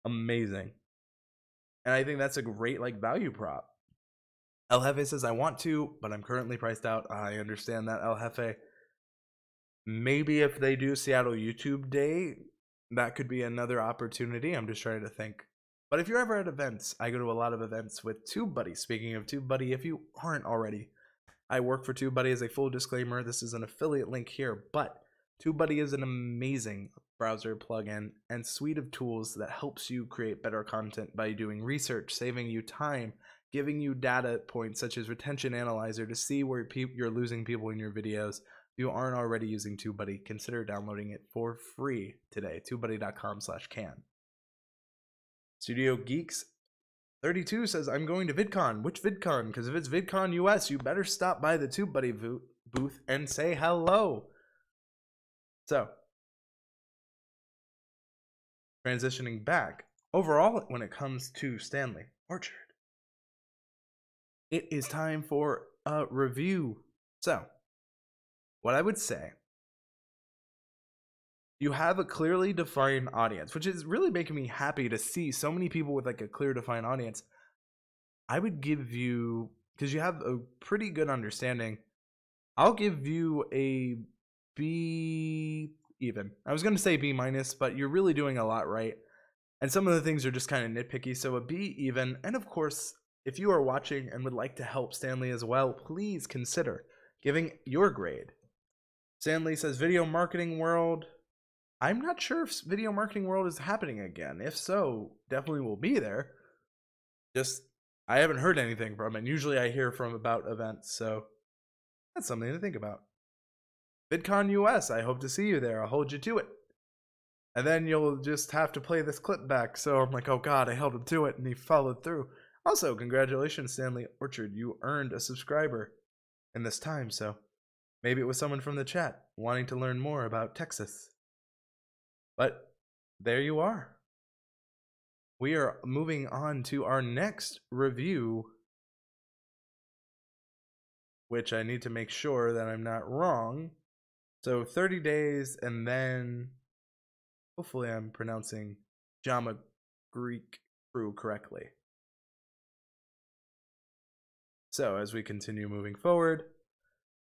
amazing. And I think that's a great, like, value prop. El Jefe says, I want to, but I'm currently priced out. I understand that, El Jefe. Maybe if they do Seattle YouTube Day, that could be another opportunity. I'm just trying to think. But if you're ever at events, I go to a lot of events with TubeBuddy. Speaking of TubeBuddy, if you aren't already, I work for TubeBuddy. As a full disclaimer, this is an affiliate link here, but TubeBuddy is an amazing browser plugin and suite of tools that helps you create better content by doing research, saving you time, giving you data points such as retention analyzer to see where you're losing people in your videos. If you aren't already using TubeBuddy, consider downloading it for free today. TubeBuddy.com/can. Studio Geeks 32 says, I'm going to VidCon. Which VidCon? Because if it's VidCon US, you better stop by the TubeBuddy booth and say hello. So, transitioning back, overall, when it comes to Stanley Orchard, it is time for a review. So, what I would say, you have a clearly defined audience, which is really making me happy to see so many people with like a clear defined audience. I would give you, because you have a pretty good understanding, I'll give you a B even. I was going to say B minus, but you're really doing a lot right. And some of the things are just kind of nitpicky. So a B even. And of course, if you are watching and would like to help Stanley as well, please consider giving your grade. Stanley says, Video Marketing World. I'm not sure if Video Marketing World is happening again. If so, definitely will be there. Just, I haven't heard anything from it. Usually I hear from about events, so that's something to think about. VidCon US, I hope to see you there. I'll hold you to it. And then you'll just have to play this clip back. So I'm like, oh God, I held him to it, and he followed through. Also, congratulations, Stanley Orchard. You earned a subscriber in this time, so maybe it was someone from the chat wanting to learn more about Texas. But there you are. We are moving on to our next review, which I need to make sure that I'm not wrong. So 30 days, and then hopefully I'm pronouncing Jama Greek Crew correctly. So as we continue moving forward,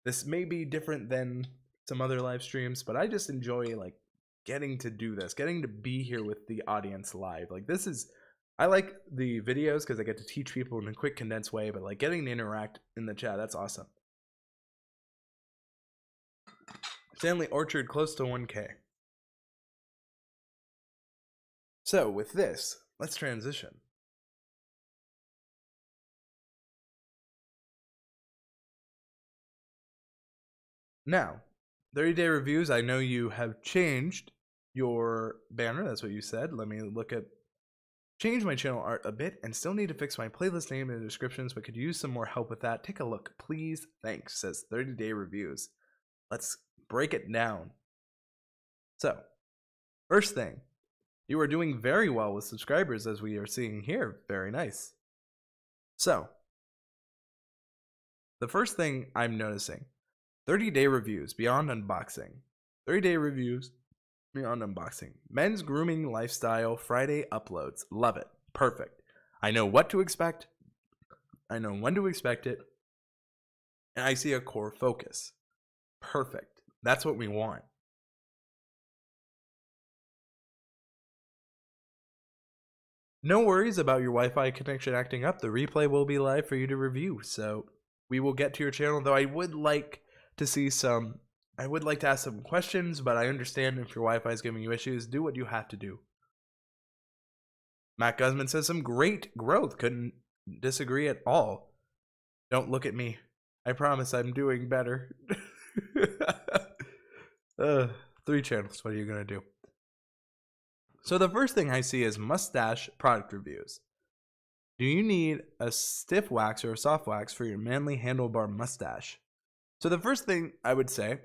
this may be different than some other live streams, but I just enjoy like getting to do this, getting to be here with the audience live. Like, this is, I like the videos because I get to teach people in a quick condensed way, but like getting to interact in the chat, that's awesome. Stanley Orchard close to 1K. So with this, let's transition. Now, 30-day reviews, I know you have changed your banner. That's what you said. Let me change my channel art a bit and still need to fix my playlist name and descriptions, but could use some more help with that. Take a look, please. Thanks, says 30-day reviews. Let's break it down. So, first thing, you are doing very well with subscribers, as we are seeing here. Very nice. So, the first thing I'm noticing, 30-day reviews beyond unboxing. 30-day reviews beyond unboxing. Men's grooming lifestyle Friday uploads. Love it. Perfect. I know what to expect. I know when to expect it. And I see a core focus. Perfect. That's what we want. No worries about your Wi-Fi connection acting up. The replay will be live for you to review. So we will get to your channel, though I would like to see some, I would like to ask some questions, but I understand if your Wi-Fi is giving you issues, do what you have to do. Matt Guzman says some great growth. Couldn't disagree at all. Don't look at me. I promise I'm doing better. 3 channels. What are you going to do? So the first thing I see is mustache product reviews. Do you need a stiff wax or a soft wax for your manly handlebar mustache? So the first thing I would say,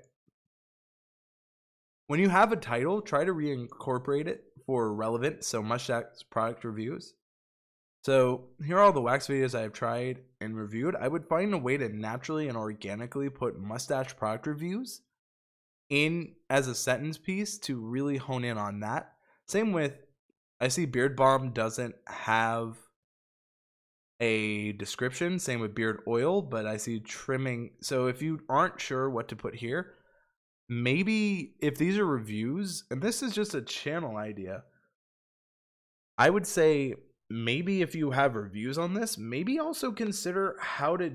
when you have a title, try to reincorporate it for relevant, so mustache product reviews. So here are all the wax videos I have tried and reviewed. I would find a way to naturally and organically put mustache product reviews in as a sentence piece to really hone in on that. Same with, I see Beard Balm doesn't have a description. Same with beard oil, but I see trimming. So if you aren't sure what to put here, maybe if these are reviews, and this is just a channel idea, I would say maybe if you have reviews on this, maybe also consider how to,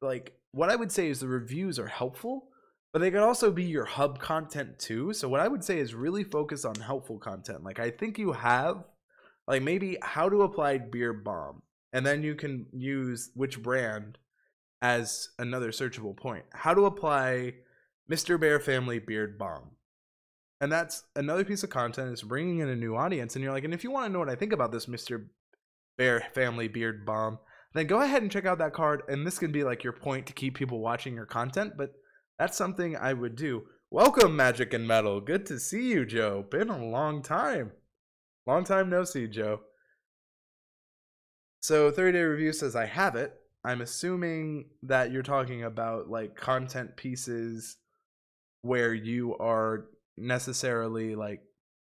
like, what I would say is the reviews are helpful, but they could also be your hub content too. So what I would say is really focus on helpful content. Like I think you have, like maybe how to apply Beard Balm, and then you can use which brand as another searchable point. How to apply Mr. Bear Family Beard Balm. And that's another piece of content, is bringing in a new audience. And you're like, and if you want to know what I think about this Mr. Bear Family Beard Balm, then go ahead and check out that card. And this can be like your point to keep people watching your content. But that's something I would do. Welcome, Magic and Metal. Good to see you, Joe. Been a long time. Long time no see, Joe. So 30-day review says I have it. I'm assuming that you're talking about like content pieces where you are necessarily like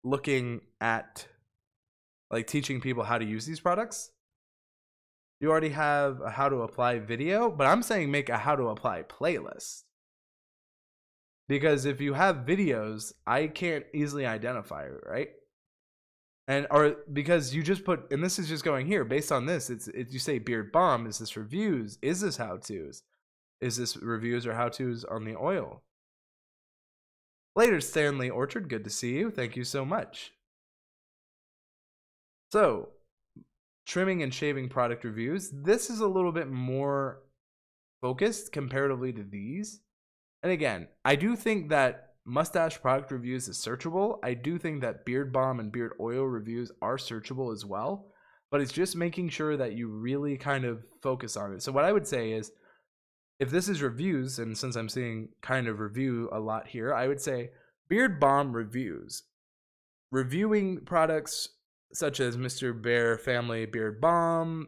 looking at like teaching people how to use these products. You already have a how to apply video, but I'm saying make a how to apply playlist. Because if you have videos, I can't easily identify it, right? And or because you just put, and this is just going here based on this, it's you say Beard Balm, is this reviews, is this how-tos, is this reviews or how-tos on the oil? Later, Stanley Orchard, good to see you. Thank you so much. So, trimming and shaving product reviews. This is a little bit more focused comparatively to these. And again, I do think that mustache product reviews is searchable. I do think that Beard Balm and beard oil reviews are searchable as well. But it's just making sure that you really kind of focus on it. So what I would say is, if this is reviews, and since I'm seeing kind of review a lot here, I would say Beard Balm reviews. Reviewing products such as Mr. Bear Family Beard Balm,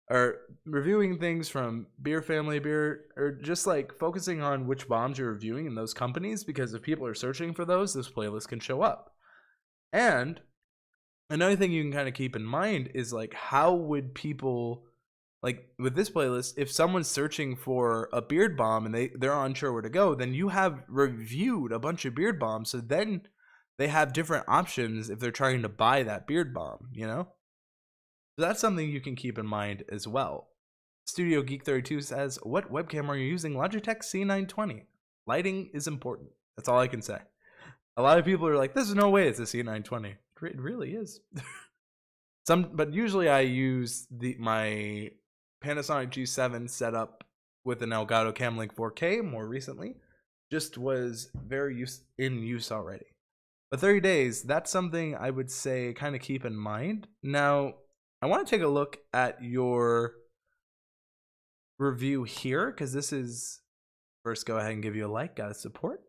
or reviewing things from Beer Family Beer, or just like focusing on which bombs you're reviewing in those companies, because if people are searching for those, this playlist can show up. And another thing you can kind of keep in mind is like, how would people, like with this playlist, if someone's searching for a beard balm and they're unsure where to go, then you have reviewed a bunch of beard balms, so then they have different options if they're trying to buy that beard balm, you know? So that's something you can keep in mind as well. Studio Geek 32 says, what webcam are you using? Logitech C920. Lighting is important. That's all I can say. A lot of people are like, there's no way it's a C920. It really is. But usually I use my Panasonic G7 setup with an Elgato Camlink 4K more recently, just was very in use already. But 30 days, that's something I would say kind of keep in mind. Now, I want to take a look at your review here, because this is, first go ahead and give you a like, gotta support.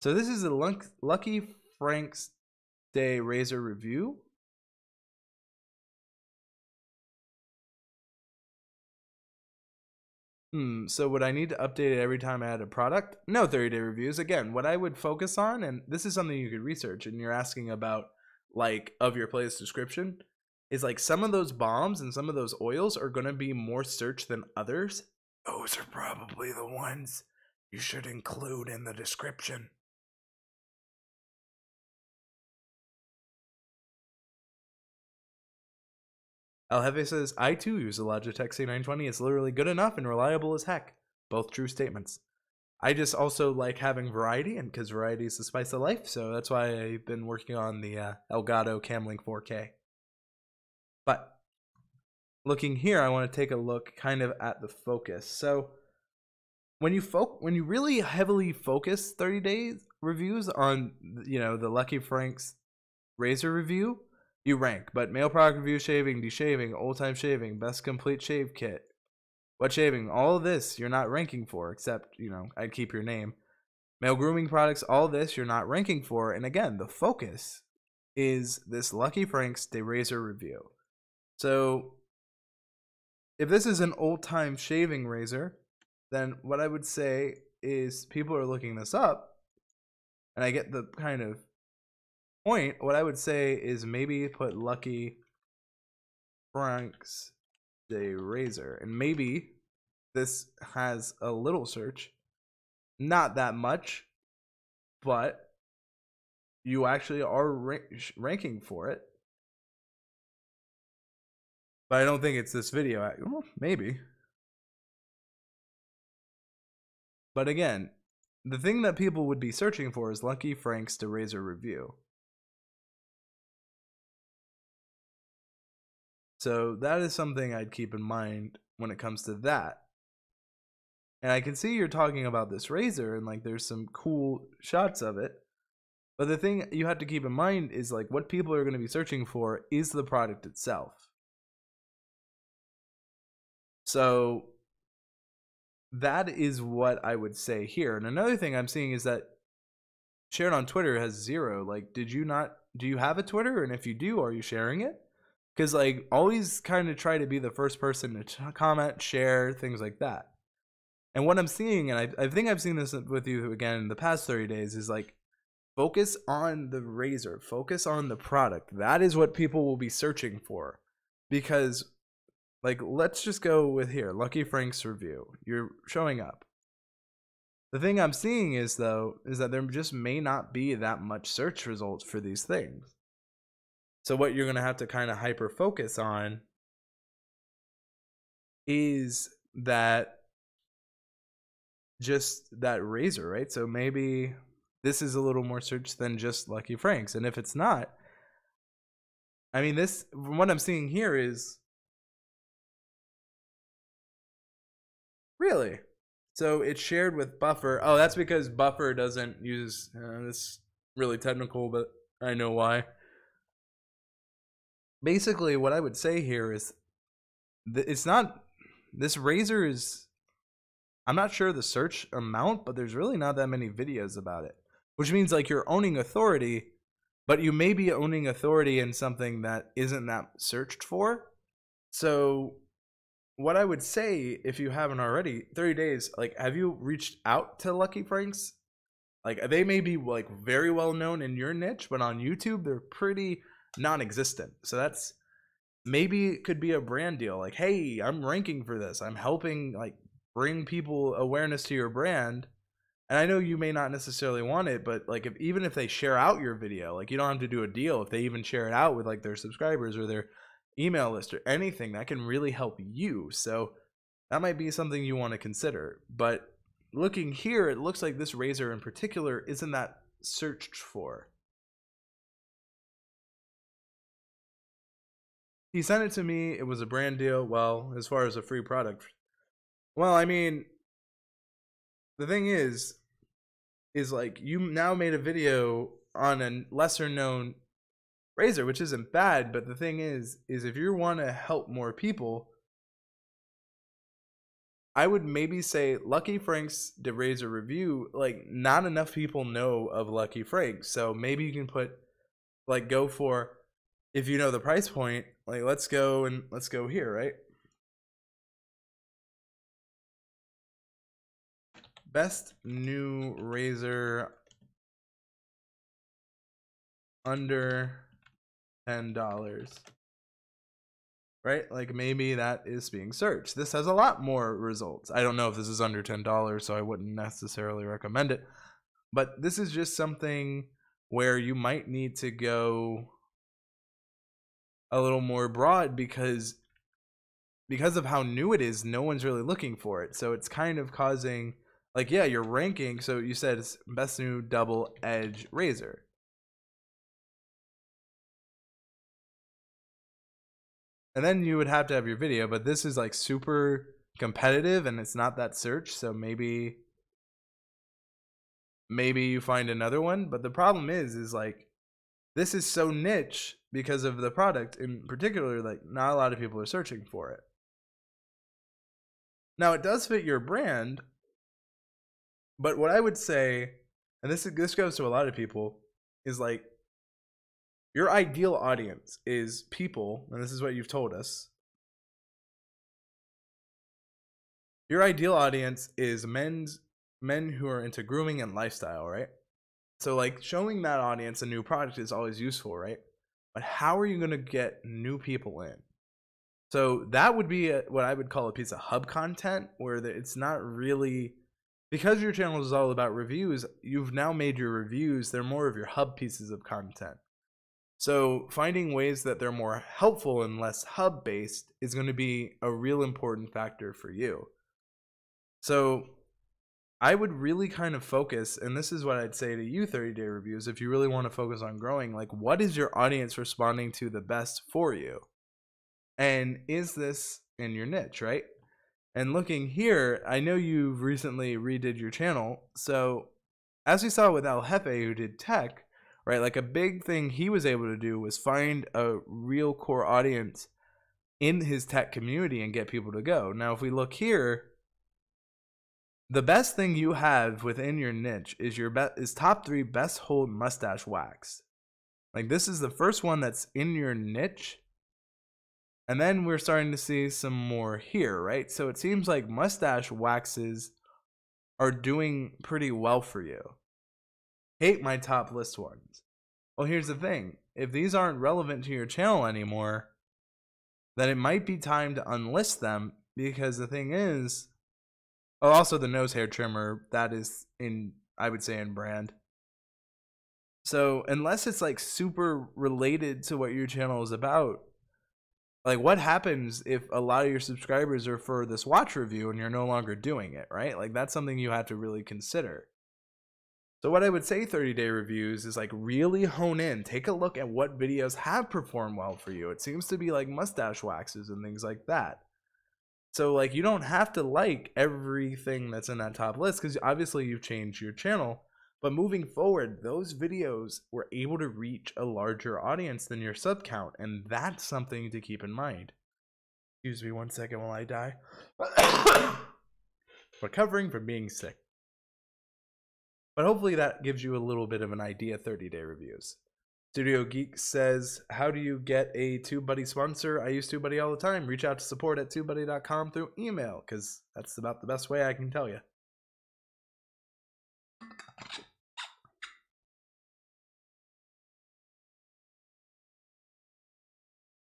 So this is a Lucky Frank's Day Razor review. So would I need to update it every time I add a product? No 30-day reviews. Again, what I would focus on, and this is something you could research, and you're asking about, like, of your playlist description, is like some of those bombs and some of those oils are going to be more searched than others. Those are probably the ones you should include in the description. El Jefe says, I too use a Logitech C920. It's literally good enough and reliable as heck. Both true statements. I just also like having variety, and because variety is the spice of life, so that's why I've been working on the Elgato Camlink 4K. But looking here, I want to take a look kind of at the focus. So when you really heavily focus 30 days reviews on, you know, the Lucky Frank's razor review, you rank. But male product review, shaving, deshaving, old time shaving, best complete shave kit, what shaving, all of this you're not ranking for, except, you know, I'd keep your name. Male grooming products, all this you're not ranking for. And again, the focus is this Lucky Frank's Day Razor review. So if this is an old time shaving razor, then what I would say is people are looking this up, and I get the kind of point. What I would say is maybe put Lucky Frank's Day Razor, and maybe this has a little search, not that much, but you actually are ranking for it. But I don't think it's this video. Well, maybe. But again, the thing that people would be searching for is Lucky Frank's Day Razor review. So that is something I'd keep in mind when it comes to that. And I can see you're talking about this razor, and like there's some cool shots of it. But the thing you have to keep in mind is like what people are going to be searching for is the product itself. So that is what I would say here. And another thing I'm seeing is that shared on Twitter has 0. Like, do you have a Twitter? And if you do, are you sharing it? Because like always kind of try to be the first person to comment, share, things like that. And what I'm seeing, and I think I've seen this with you again in the past 30 days, is like focus on the razor, focus on the product. That is what people will be searching for. Because like, let's just go with here, Lucky Frank's review. You're showing up. The thing I'm seeing is though, is that there just may not be that much search results for these things. So what you're going to have to kind of hyper focus on is that just that razor, right? So maybe this is a little more searched than just Lucky Frank's. And if it's not, I mean, this, from what I'm seeing here is really, so it's shared with Buffer. Oh, that's because Buffer doesn't use, this really technical, but I know why. Basically what I would say here is it's not, this razor is, I'm not sure the search amount, but there's really not that many videos about it, which means like you're owning authority, but you may be owning authority in something that isn't that searched for. So what I would say, if you haven't already, 30 days, like, have you reached out to Lucky Frank's? Like, they may be like very well known in your niche, but on YouTube they're pretty non-existent. So that's, maybe it could be a brand deal. Like, hey, I'm ranking for this, I'm helping like bring people awareness to your brand. And I know you may not necessarily want it, but like even if they share out your video, like you don't have to do a deal. If they even share it out with like their subscribers or their email list or anything, that can really help you. So that might be something you want to consider. But looking here, it looks like this razor in particular isn't that searched for. He sent it to me. It was a brand deal. Well, as far as a free product, Well, I mean, the thing is like you now made a video on a lesser known razor, which isn't bad, but the thing is if you want to help more people, I would maybe say Lucky Frank's the razor review. Like, not enough people know of Lucky Frank, so maybe you can put like, go for, if you know the price point, like let's go here, right? Best new razor under $10, right? Like, maybe that is being searched. This has a lot more results. I don't know if this is under $10, so I wouldn't necessarily recommend it, but this is just something where you might need to go a little more broad because of how new it is. No one's really looking for it, so it's kind of causing, like, yeah, you're ranking. So you said it's best new double edge razor. And then you would have to have your video, but this is like super competitive and it's not that search, so maybe you find another one. But the problem is like, this is so niche because of the product in particular, like not a lot of people are searching for it. Now it does fit your brand, but what I would say, and this goes to a lot of people, is like, your ideal audience is people, and this is what you've told us. Your ideal audience is men who are into grooming and lifestyle, right? So like, showing that audience a new product is always useful, right? But how are you going to get new people in? So that would be what I would call a piece of hub content, where it's not really, because your channel is all about reviews, you've now made your reviews, they're more of your hub pieces of content. So finding ways that they're more helpful and less hub based is going to be a real important factor for you. So I would really kind of focus, and this is what I'd say to you, 30-day reviews, if you really want to focus on growing, like, what is your audience responding to the best for you? And is this in your niche, right? And looking here, I know you've recently redid your channel. So as we saw with El Jefe, who did tech, right? Like, a big thing he was able to do was find a real core audience in his tech community and get people to go. Now, if we look here, the best thing you have within your niche is top 3 best hold mustache wax. Like, this is the first one that's in your niche. And then we're starting to see some more here, right? So it seems like mustache waxes are doing pretty well for you. Hate my top list ones. Well, here's the thing. If these aren't relevant to your channel anymore, then it might be time to unlist them, because the thing is, oh, also the nose hair trimmer, that is in, I would say, in brand. So unless it's like super related to what your channel is about, like, what happens if a lot of your subscribers are for this watch review and you're no longer doing it, right? Like, that's something you have to really consider. So what I would say, 30-day reviews, is like, really hone in, take a look at what videos have performed well for you. It seems to be like mustache waxes and things like that. So like, you don't have to like everything that's in that top list, because obviously you've changed your channel. But moving forward, those videos were able to reach a larger audience than your sub count, and that's something to keep in mind. Excuse me 1 second while I die. Recovering from being sick. But hopefully that gives you a little bit of an idea, 30-day reviews. Studio Geek says, how do you get a TubeBuddy sponsor? I use TubeBuddy all the time. Reach out to support@tubebuddy.com through email, because that's about the best way I can tell you.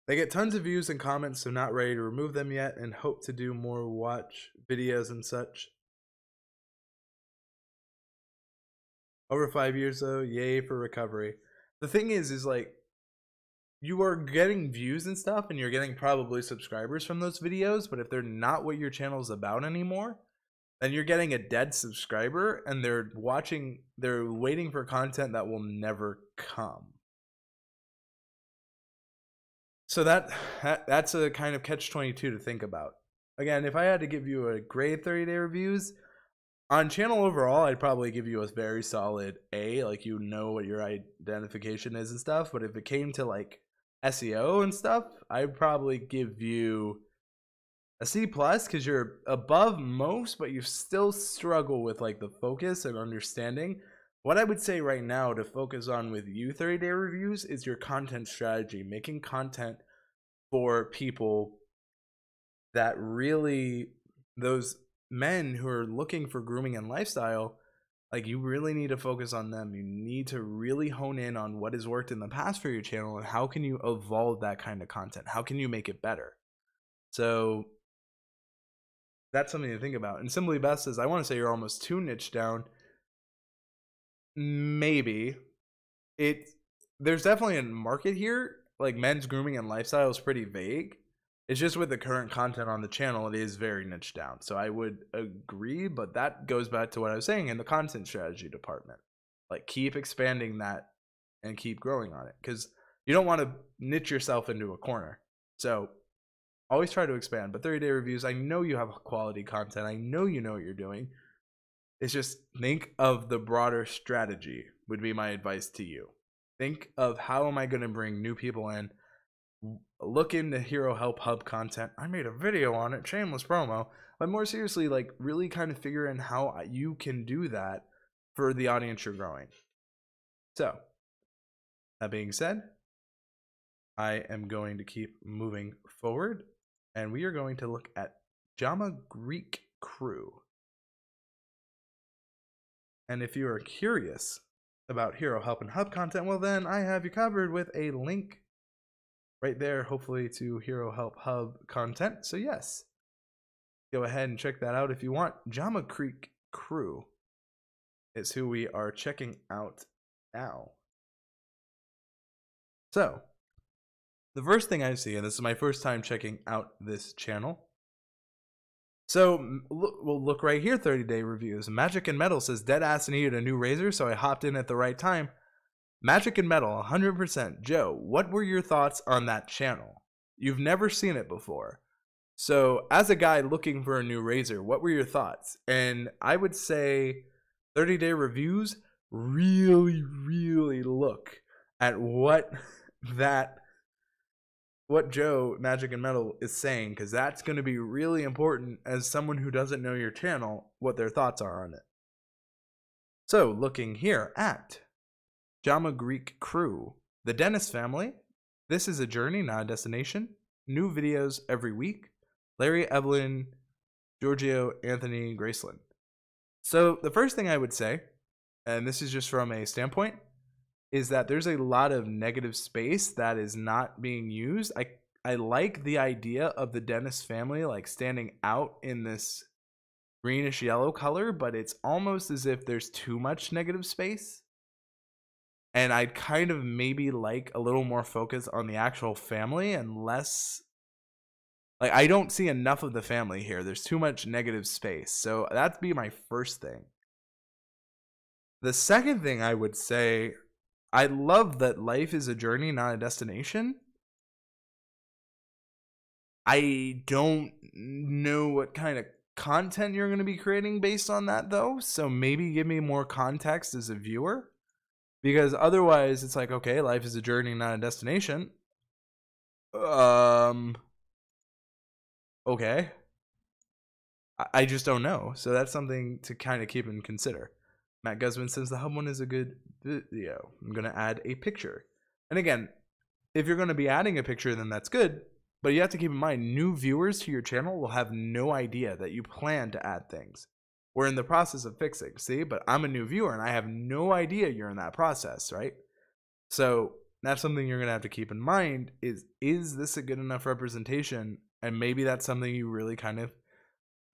They get tons of views and comments, so not ready to remove them yet, and hope to do more watch videos and such. Over 5 years though, yay for recovery. The thing is like, you are getting views and stuff, and you're getting probably subscribers from those videos, but if they're not what your channel's about anymore, then you're getting a dead subscriber, and they're waiting for content that will never come. So that's a kind of catch-22 to think about. again, if I had to give you a grade 30-day reviews, on channel overall, I'd probably give you a very solid A, like you know what your identification is and stuff. But if it came to like SEO and stuff, I'd probably give you a C plus because you're above most, but you still struggle with like the focus and understanding. What I would say right now to focus on with you 30-day reviews is your content strategy, making content for people that really, those men who are looking for grooming and lifestyle, like you really need to focus on them. You need to really hone in on what has worked in the past for your channel and how can you evolve that kind of content? How can you make it better? So that's something to think about. And Simply Best says, I want to say you're almost too niche down. Maybe. There's definitely a market here. Like men's grooming and lifestyle is pretty vague. It's just with the current content on the channel, it is very niche down. So I would agree, but that goes back to what I was saying in the content strategy department. Like keep expanding that and keep growing on it because you don't want to niche yourself into a corner. So always try to expand. But 30-day reviews, I know you have quality content. I know you know what you're doing. It's just think of the broader strategy would be my advice to you. Think of how am I going to bring new people in? Look into Hero Help Hub content. I made a video on it, shameless promo. But more seriously, like really kind of figure in how you can do that for the audience you're growing. So, that being said, I am going to keep moving forward. And we are going to look at Jama Greek Crew. And if you are curious about Hero Help and Hub content, well then I have you covered with a link right there, hopefully to Hero Help Hub content. So yes, go ahead and check that out if you want. Jama Creek Crew is who we are checking out now. So, the first thing I see, and this is my first time checking out this channel. So, we'll look right here, 30-day reviews. Magic and Metal says, deadass needed a new razor, so I hopped in at the right time. Magic and Metal, 100%. Joe, what were your thoughts on that channel? You've never seen it before. So, as a guy looking for a new razor, what were your thoughts? And I would say 30-day reviews, really, really look at what Joe, Magic and Metal, is saying, because that's going to be really important as someone who doesn't know your channel, what their thoughts are on it. So, looking here at Jama Greek Crew, the Dennis family. This is a journey, not a destination. New videos every week. Larry, Evelyn, Giorgio, Anthony, Graceland. So, the first thing I would say, and this is just from a standpoint, is that there's a lot of negative space that is not being used. I like the idea of the Dennis family like standing out in this greenish yellow color, but it's almost as if there's too much negative space. And I'd kind of maybe like a little more focus on the actual family and less, like I don't see enough of the family here. There's too much negative space. So that'd be my first thing. The second thing I would say, I love that life is a journey, not a destination. I don't know what kind of content you're going to be creating based on that, though. So maybe give me more context as a viewer. Because otherwise, it's like, okay, life is a journey, not a destination. Okay. I just don't know. So that's something to kind of keep and consider. Matt Guzman says the hub one is a good video. I'm going to add a picture. And again, if you're going to be adding a picture, then that's good. But you have to keep in mind, new viewers to your channel will have no idea that you plan to add things. We're in the process of fixing, see? But I'm a new viewer and I have no idea you're in that process, right? So that's something you're going to have to keep in mind is this a good enough representation? And maybe that's something you really kind of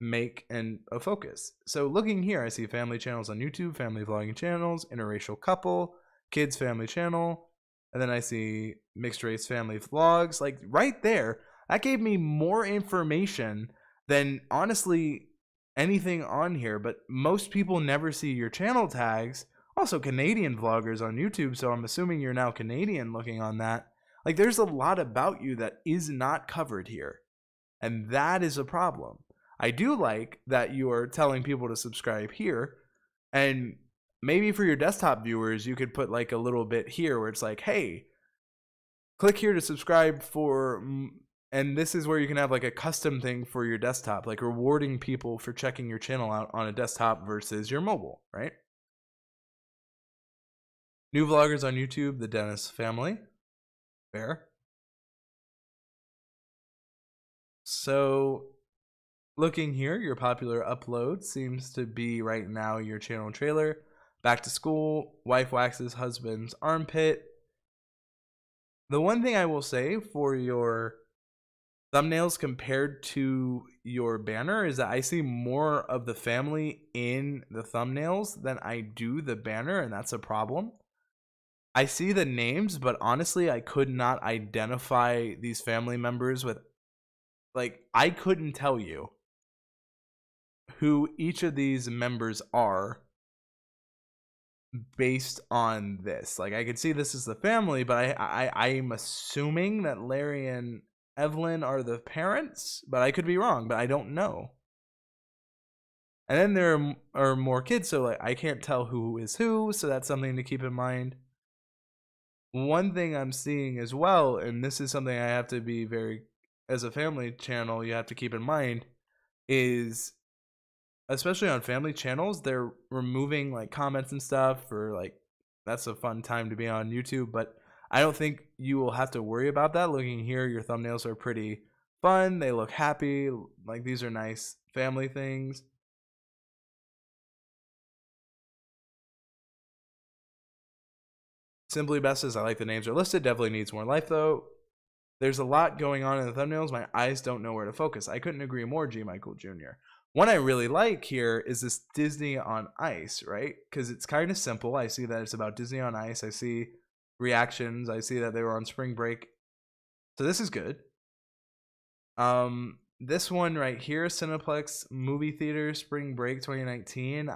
make a focus. So looking here, I see family channels on YouTube, family vlogging channels, interracial couple, kids family channel, and then I see mixed race family vlogs. Like right there, that gave me more information than honestly anything on here. But most people never see your channel tags. Also Canadian vloggers on YouTube, so I'm assuming you're now Canadian looking on that. Like there's a lot about you that is not covered here. And that is a problem. I do like that you are telling people to subscribe here, and maybe for your desktop viewers, you could put like a little bit here where it's like, hey, click here to subscribe for, and this is where you can have like a custom thing for your desktop, like rewarding people for checking your channel out on a desktop versus your mobile, right? New vloggers on YouTube, the Dennis family. Fair. So looking here, your popular upload seems to be right now your channel trailer. Back to school, wife waxes husband's armpit. The one thing I will say for your thumbnails compared to your banner is that I see more of the family in the thumbnails than I do the banner, and that's a problem. I see the names, but honestly, I could not identify these family members with, like, I couldn't tell you who each of these members are based on this. Like, I could see this is the family, but I'm assuming that Larry and Evelyn are the parents, but I could be wrong, but I don't know. And then there are more kids, so like I can't tell who is who, so that's something to keep in mind. One thing I'm seeing as well, and this is something I have to be very, as a family channel, you have to keep in mind, is especially on family channels, they're removing like comments and stuff, or like, that's a fun time to be on YouTube, but I don't think you will have to worry about that. Looking here, your thumbnails are pretty fun, they look happy, like these are nice family things. Simply Best says, I like the names are listed, definitely needs more life though. There's a lot going on in the thumbnails, my eyes don't know where to focus. I couldn't agree more, G. Michael Jr. One I really like here is this Disney on Ice, right? Because it's kind of simple. I see that it's about Disney on Ice. I see reactions. I see that they were on spring break. So this is good. This one right here, Cineplex Movie Theater Spring Break 2019.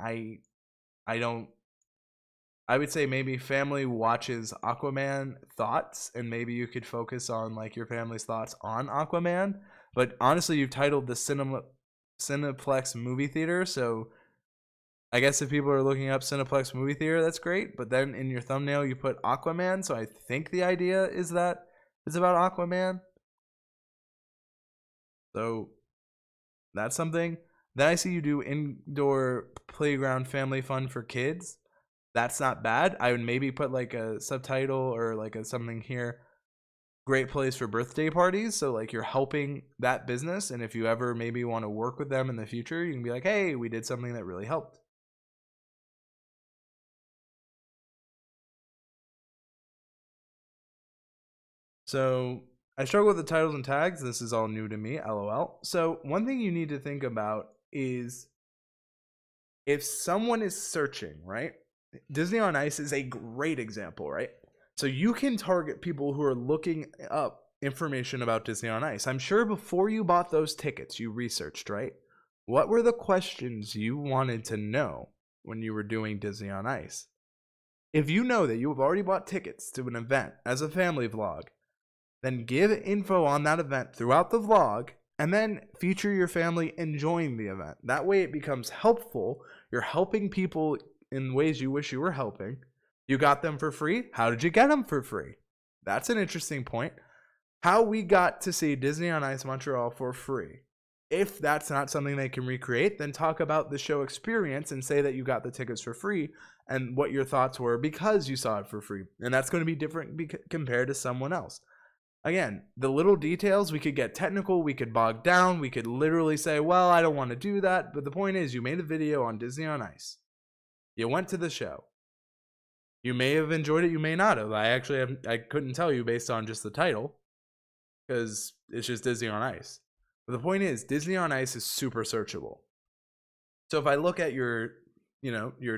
I would say maybe family watches Aquaman thoughts, and maybe you could focus on like your family's thoughts on Aquaman. But honestly, you've titled the Cineplex Movie Theater, so I guess if people are looking up Cineplex Movie Theater, that's great. But then in your thumbnail, you put Aquaman, so I think the idea is that it's about Aquaman. So that's something. Then I see you do indoor playground family fun for kids. That's not bad. I would maybe put like a subtitle or like something here. Great place for birthday parties. So like you're helping that business, and if you ever maybe want to work with them in the future, you can be like, hey, we did something that really helped. So I struggle with the titles and tags. This is all new to me, LOL. So one thing you need to think about is if someone is searching, right? Disney on Ice is a great example, right? So you can target people who are looking up information about Disney on Ice. I'm sure before you bought those tickets, you researched, right? What were the questions you wanted to know when you were doing Disney on Ice? If you know that you have already bought tickets to an event as a family vlog, then give info on that event throughout the vlog, and then feature your family enjoying the event. That way it becomes helpful. You're helping people in ways you wish you were helping. You got them for free. How did you get them for free? That's an interesting point. How we got to see Disney on Ice Montreal for free. If that's not something they can recreate, then talk about the show experience and say that you got the tickets for free and what your thoughts were because you saw it for free. And that's going to be different compared to someone else. Again, the little details, we could get technical, we could bog down, we could literally say, well, I don't want to do that. But the point is, you made a video on Disney on Ice. You went to the show. You may have enjoyed it, you may not have. I couldn't tell you based on just the title, because it's just Disney on Ice. But the point is, Disney on Ice is super searchable. So if I look at your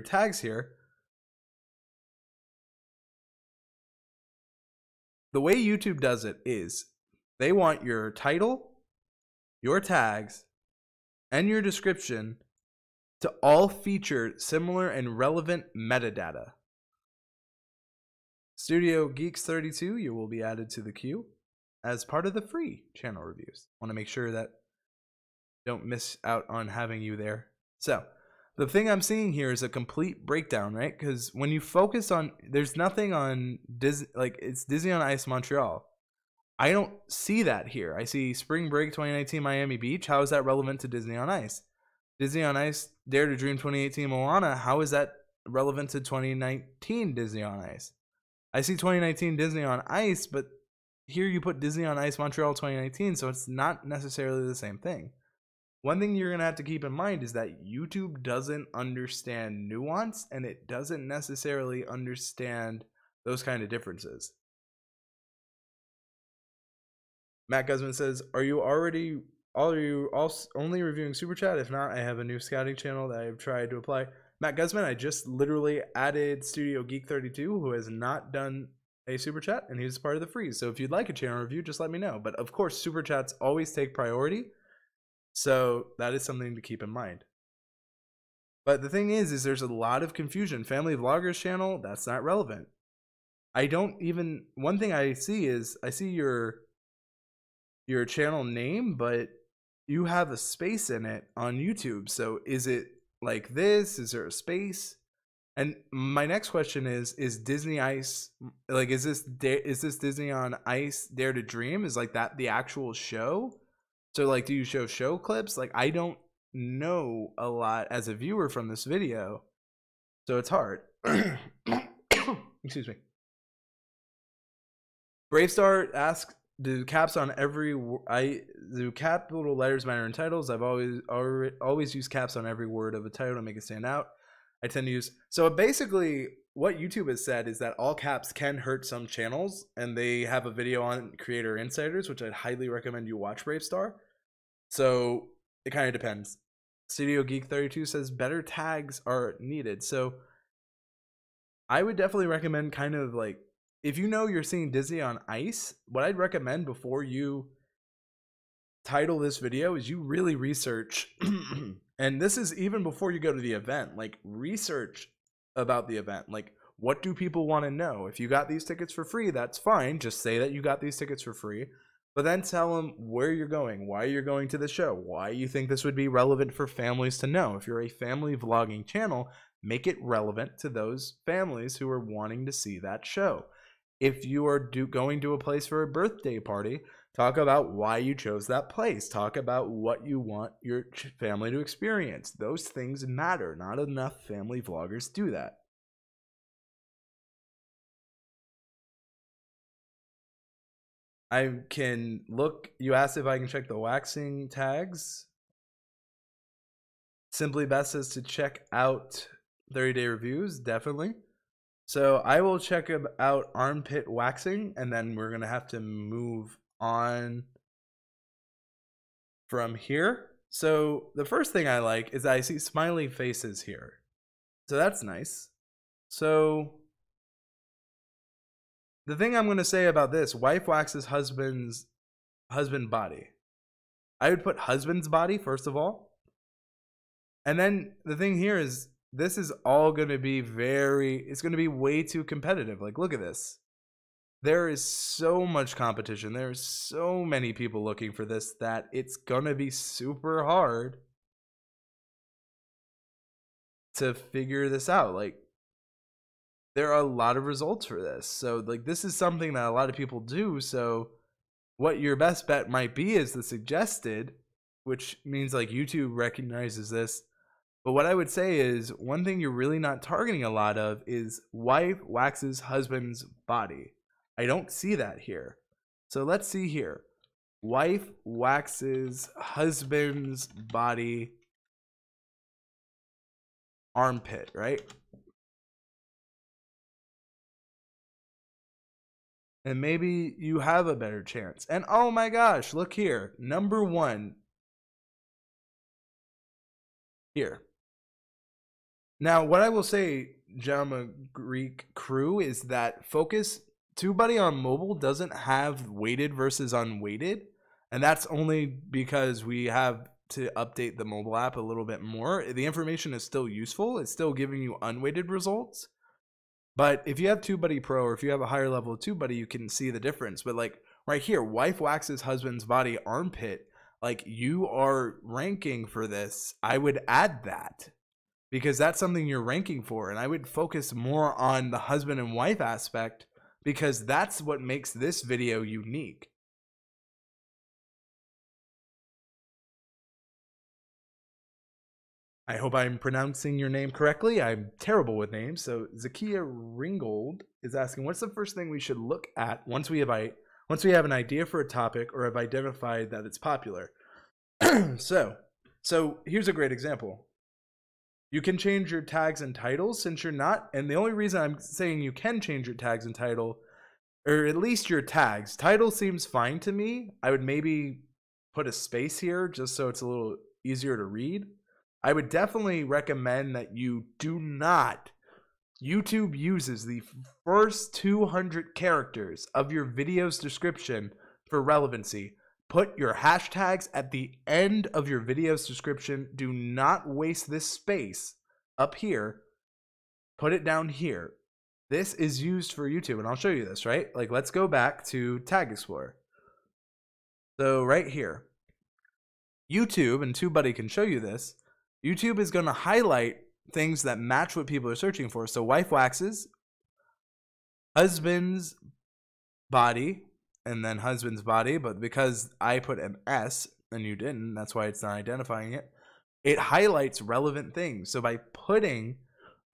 tags here, the way YouTube does it is they want your title, your tags, and your description to all feature similar and relevant metadata. Studio Geeks 32, you will be added to the queue. as part of the free channel reviews. Want to make sure that don't miss out on having you there. So the thing I'm seeing here is a complete breakdown, right? Because when you focus on, there's nothing on Disney, like it's Disney on Ice Montreal. I don't see that here. I see Spring Break 2019 Miami Beach. How is that relevant to Disney on Ice? Disney on Ice Dare to Dream 2018 Moana. How is that relevant to 2019 Disney on Ice? I see 2019 Disney on Ice, but here you put Disney on Ice Montreal 2019, so it's not necessarily the same thing. One thing you're going to have to keep in mind is that YouTube doesn't understand nuance, and it doesn't necessarily understand those kind of differences. Matt Guzman says, are you only reviewing Super Chat? If not, I have a new scouting channel that I've tried to apply. Matt Guzman, I just literally added Studio Geek 32, who has not done a Super Chat, and he's part of the freeze. So if you'd like a channel review, just let me know. But of course, Super Chats always take priority. So that is something to keep in mind. But the thing is there's a lot of confusion. Family Vloggers channel, that's not relevant. One thing I see is, I see your channel name, but you have a space in it on YouTube. So is it like this? Is there a space? And my next question is Disney Ice, like, is this Disney on Ice Dare to Dream? Is like that the actual show? So like, do you show clips? Like, I don't know a lot as a viewer from this video, so it's hard. Excuse me. Bravestar asks, do capital letters matter in titles? I've always used caps on every word of a title to make it stand out. I tend to use, so basically what YouTube has said is that all caps can hurt some channels, and they have a video on Creator Insiders, which I'd highly recommend you watch, Bravestar. So it kind of depends. Studio Geek 32 says better tags are needed. So I would definitely recommend, kind of like, if you know you're seeing Disney on Ice, what I'd recommend before you title this video is you really research, and this is even before you go to the event, like research about the event. Like, what do people want to know? If you got these tickets for free, that's fine. Just say that you got these tickets for free, but then tell them where you're going, why you're going to the show, why you think this would be relevant for families to know. If you're a family vlogging channel, make it relevant to those families who are wanting to see that show. If you are going to a place for a birthday party, talk about why you chose that place. Talk about what you want your family to experience. Those things matter. Not enough family vloggers do that. I can look, you asked if I can check the waxing tags. Simply Best says to check out 30-day reviews, definitely. So I will check out armpit waxing, and then we're going to have to move on from here. So the first thing I like is I see smiley faces here. So that's nice. So the thing I'm going to say about this, wife waxes husband body. I would put husband's body first of all. And then the thing here is, this is all going to be it's going to be way too competitive. Like, look at this. There is so much competition. There's so many people looking for this that it's going to be super hard to figure this out. Like, there are a lot of results for this. So, like, this is something that a lot of people do. So what your best bet might be is the suggested, which means like YouTube recognizes this. But what I would say is, one thing you're really not targeting a lot of is wife waxes husband's body. I don't see that here. So let's see here. Wife waxes husband's body armpit, right? And maybe you have a better chance. And oh my gosh, look here. Number one. Here. Now, what I will say, Jama Greek crew, is that focus TubeBuddy on mobile doesn't have weighted versus unweighted, and that's only because we have to update the mobile app a little bit more. The information is still useful. It's still giving you unweighted results. But if you have TubeBuddy Pro, or if you have a higher level of TubeBuddy, you can see the difference. But like, right here, wife waxes husband's body armpit. Like, you are ranking for this. I would add that because that's something you're ranking for. And I would focus more on the husband and wife aspect because that's what makes this video unique. I hope I'm pronouncing your name correctly. I'm terrible with names. So Zakia Ringgold is asking, what's the first thing we should look at once we have an idea for a topic or have identified that it's popular? So here's a great example. You can change your tags and titles since you're not, and the only reason I'm saying you can change your tags and title, or at least your tags. Title seems fine to me. I would maybe put a space here just so it's a little easier to read. I would definitely recommend that you do not. YouTube uses the first 200 characters of your video's description for relevancy. Put your hashtags at the end of your video's description. Do not waste this space up here. Put it down here. This is used for YouTube, and I'll show you this, right? Like, let's go back to Tag Explorer. So right here, YouTube, and TubeBuddy can show you this, YouTube is going to highlight things that match what people are searching for. So wife waxes, husband's body, and then husband's body, but because I put an S and you didn't, that's why it's not identifying it. It highlights relevant things. So by putting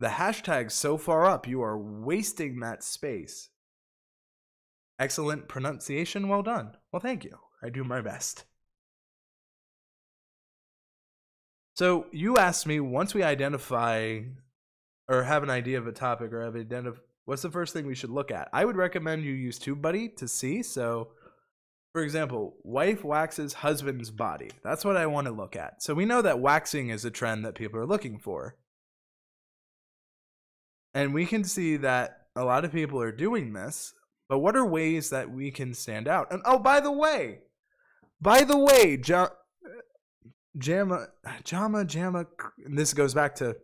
the hashtag so far up, you are wasting that space. Excellent pronunciation. Well done. Well, thank you. I do my best. So you asked me, once we identify or have an idea of a topic or have identified, what's the first thing we should look at? I would recommend you use TubeBuddy to see. So, for example, wife waxes husband's body. That's what I want to look at. So we know that waxing is a trend that people are looking for. And we can see that a lot of people are doing this. But what are ways that we can stand out? And oh, by the way, Jama, and this goes back to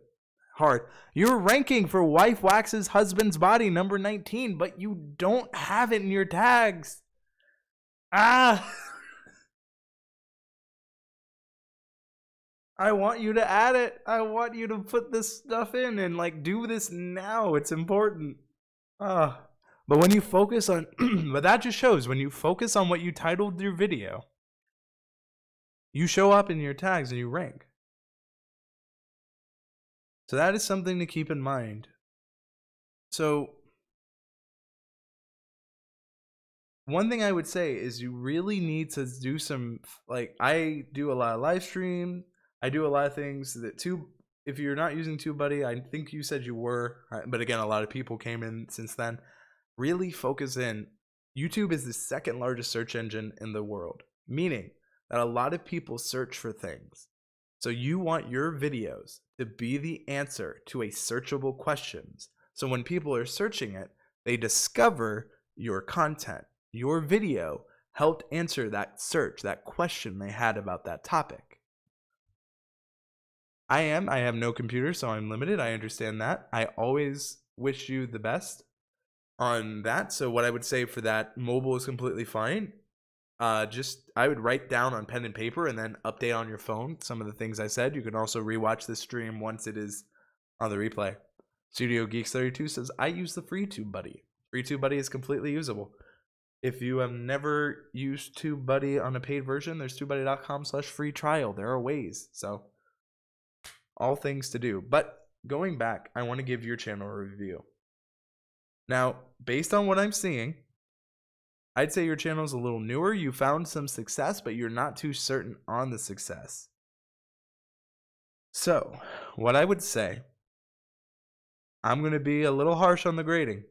hard. You're ranking for wife waxes husband's body number 19, but you don't have it in your tags. I want you to add it. I want you to put this stuff in and like do this now. It's important. But when you focus on, but that just shows when you focus on what you titled your video, you show up in your tags and you rank. So that is something to keep in mind. So one thing I would say is you really need to do some, like, I do a lot of live stream. I do a lot of things that if you're not using TubeBuddy, I think you said you were, but again, a lot of people came in since then. Really focus in. YouTube is the second largest search engine in the world, meaning that a lot of people search for things. So you want your videos to be the answer to a searchable questions. So when people are searching it, they discover your content. Your video helped answer that search, that question they had about that topic. I have no computer, so I'm limited. I understand that. I always wish you the best on that. So what I would say for that, mobile is completely fine. I would write down on pen and paper and then update on your phone some of the things I said. You can also rewatch this stream once it is on the replay. Studio Geeks 32 says, I use the free TubeBuddy. Free TubeBuddy is completely usable. If you have never used TubeBuddy on a paid version, there's tubebuddy.com/free trial. There are ways. So all things to do. But going back, I want to give your channel a review. Now, based on what I'm seeing, I'd say your channel is a little newer. You found some success, but you're not too certain on the success. So, what I would say, I'm going to be a little harsh on the grading.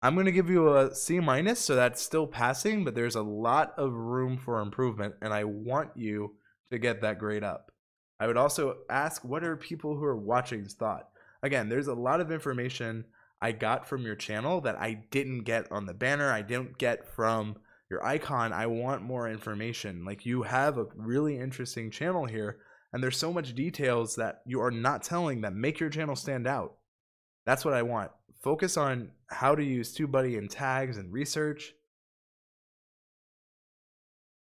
I'm going to give you a C-, so that's still passing, but there's a lot of room for improvement, and I want you to get that grade up. I would also ask, what are people who are watching's thought? Again, there's a lot of information I got from your channel that I didn't get on the banner. I didn't get from your icon. I want more information. Like, you have a really interesting channel here, and there's so much details that you are not telling that make your channel stand out. That's what I want. Focus on how to use TubeBuddy and tags and research.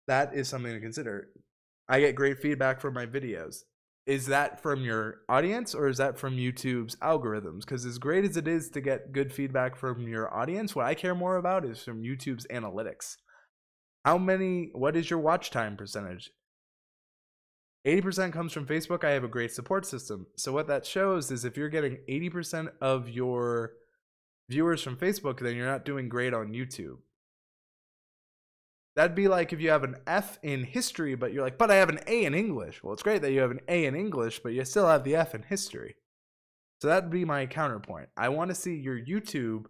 That is something to consider. I get great feedback from my videos. Is that from your audience or is that from YouTube's algorithms? Because as great as it is to get good feedback from your audience, what I care more about is from YouTube's analytics. What is your watch time percentage? 80% comes from Facebook. I have a great support system. So what that shows is if you're getting 80% of your viewers from Facebook, then you're not doing great on YouTube. That'd be like if you have an F in history, but you're like, but I have an A in English. Well, it's great that you have an A in English, but you still have the F in history. So that'd be my counterpoint. I want to see your YouTube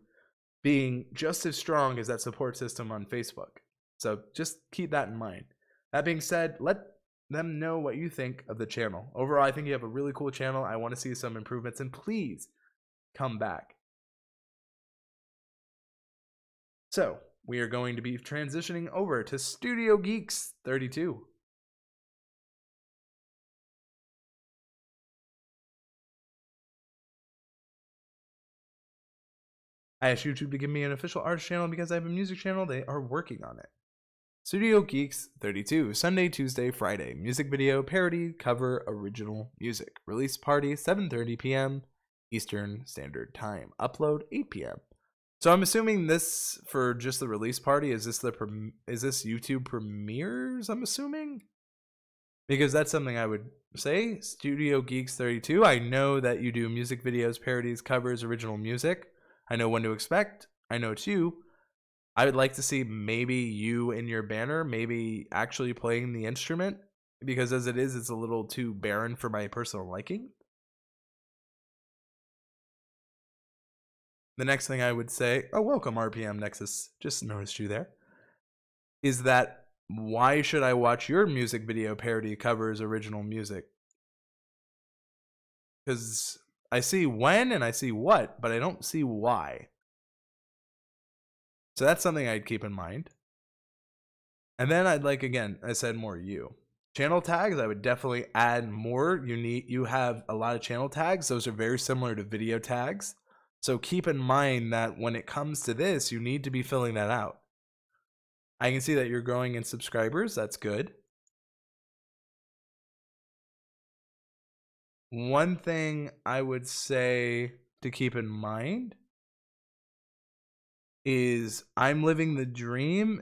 being just as strong as that support system on Facebook. So just keep that in mind. That being said, let them know what you think of the channel. Overall, I think you have a really cool channel. I want to see some improvements, and please come back. So we are going to be transitioning over to Studio Geeks 32. I asked YouTube to give me an official artist channel because I have a music channel. They are working on it. Studio Geeks 32, Sunday, Tuesday, Friday. Music video, parody, cover, original music. Release party, 7:30 p.m. Eastern Standard Time. Upload, 8 p.m. So I'm assuming this, for just the release party, is this YouTube premieres, I'm assuming? Because that's something I would say. Studio Geeks 32, I know that you do music videos, parodies, covers, original music. I know when to expect. I know it's you. I would like to see maybe you in your banner, maybe actually playing the instrument, because as it is, it's a little too barren for my personal liking. The next thing I would say, oh, welcome RPM Nexus, just noticed you there, is that why should I watch your music video, parody, covers, original music? Because I see when and I see what, but I don't see why. So that's something I'd keep in mind. And then I'd like, again, I said more you. Channel tags, I would definitely add more. You have a lot of channel tags. Those are very similar to video tags. So keep in mind that when it comes to this, you need to be filling that out. I can see that you're growing in subscribers. That's good. One thing I would say to keep in mind is I'm living the dream.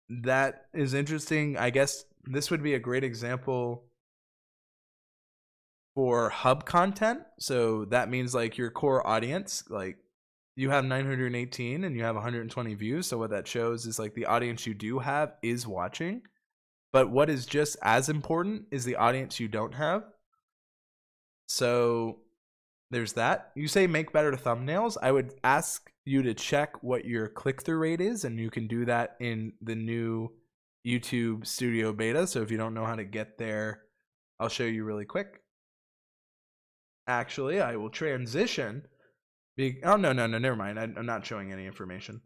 That is interesting. I guess this would be a great example for hub content. So that means like your core audience, like you have 918 and you have 120 views. So what that shows is like the audience you do have is watching. But what is just as important is the audience you don't have. So there's that. You say make better thumbnails. I would ask you to check what your click-through rate is, and you can do that in the new YouTube Studio Beta. So if you don't know how to get there, I'll show you really quick. Actually, I will transition. Oh, no, never mind. I'm not showing any information.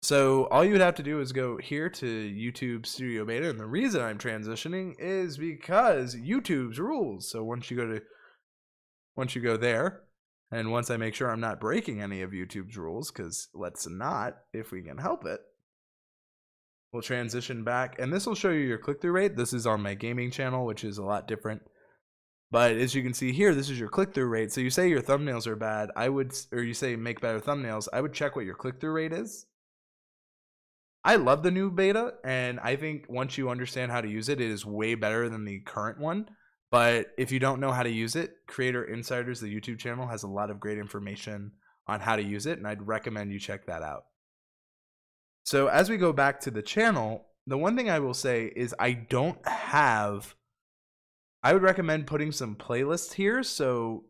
So all you would have to do is go here to YouTube Studio Beta, and the reason I'm transitioning is because YouTube's rules. So once you go there, and once I make sure I'm not breaking any of YouTube's rules, because let's not, if we can help it, we'll transition back, and this will show you your click-through rate. This is on my gaming channel, which is a lot different. But as you can see here, this is your click-through rate. So you say your thumbnails are bad, or you say make better thumbnails, I would check what your click-through rate is. I love the new beta, and I think once you understand how to use it, it is way better than the current one. But if you don't know how to use it, Creator Insiders, the YouTube channel, has a lot of great information on how to use it, and I'd recommend you check that out. So as we go back to the channel, the one thing I will say is I would recommend putting some playlists here. So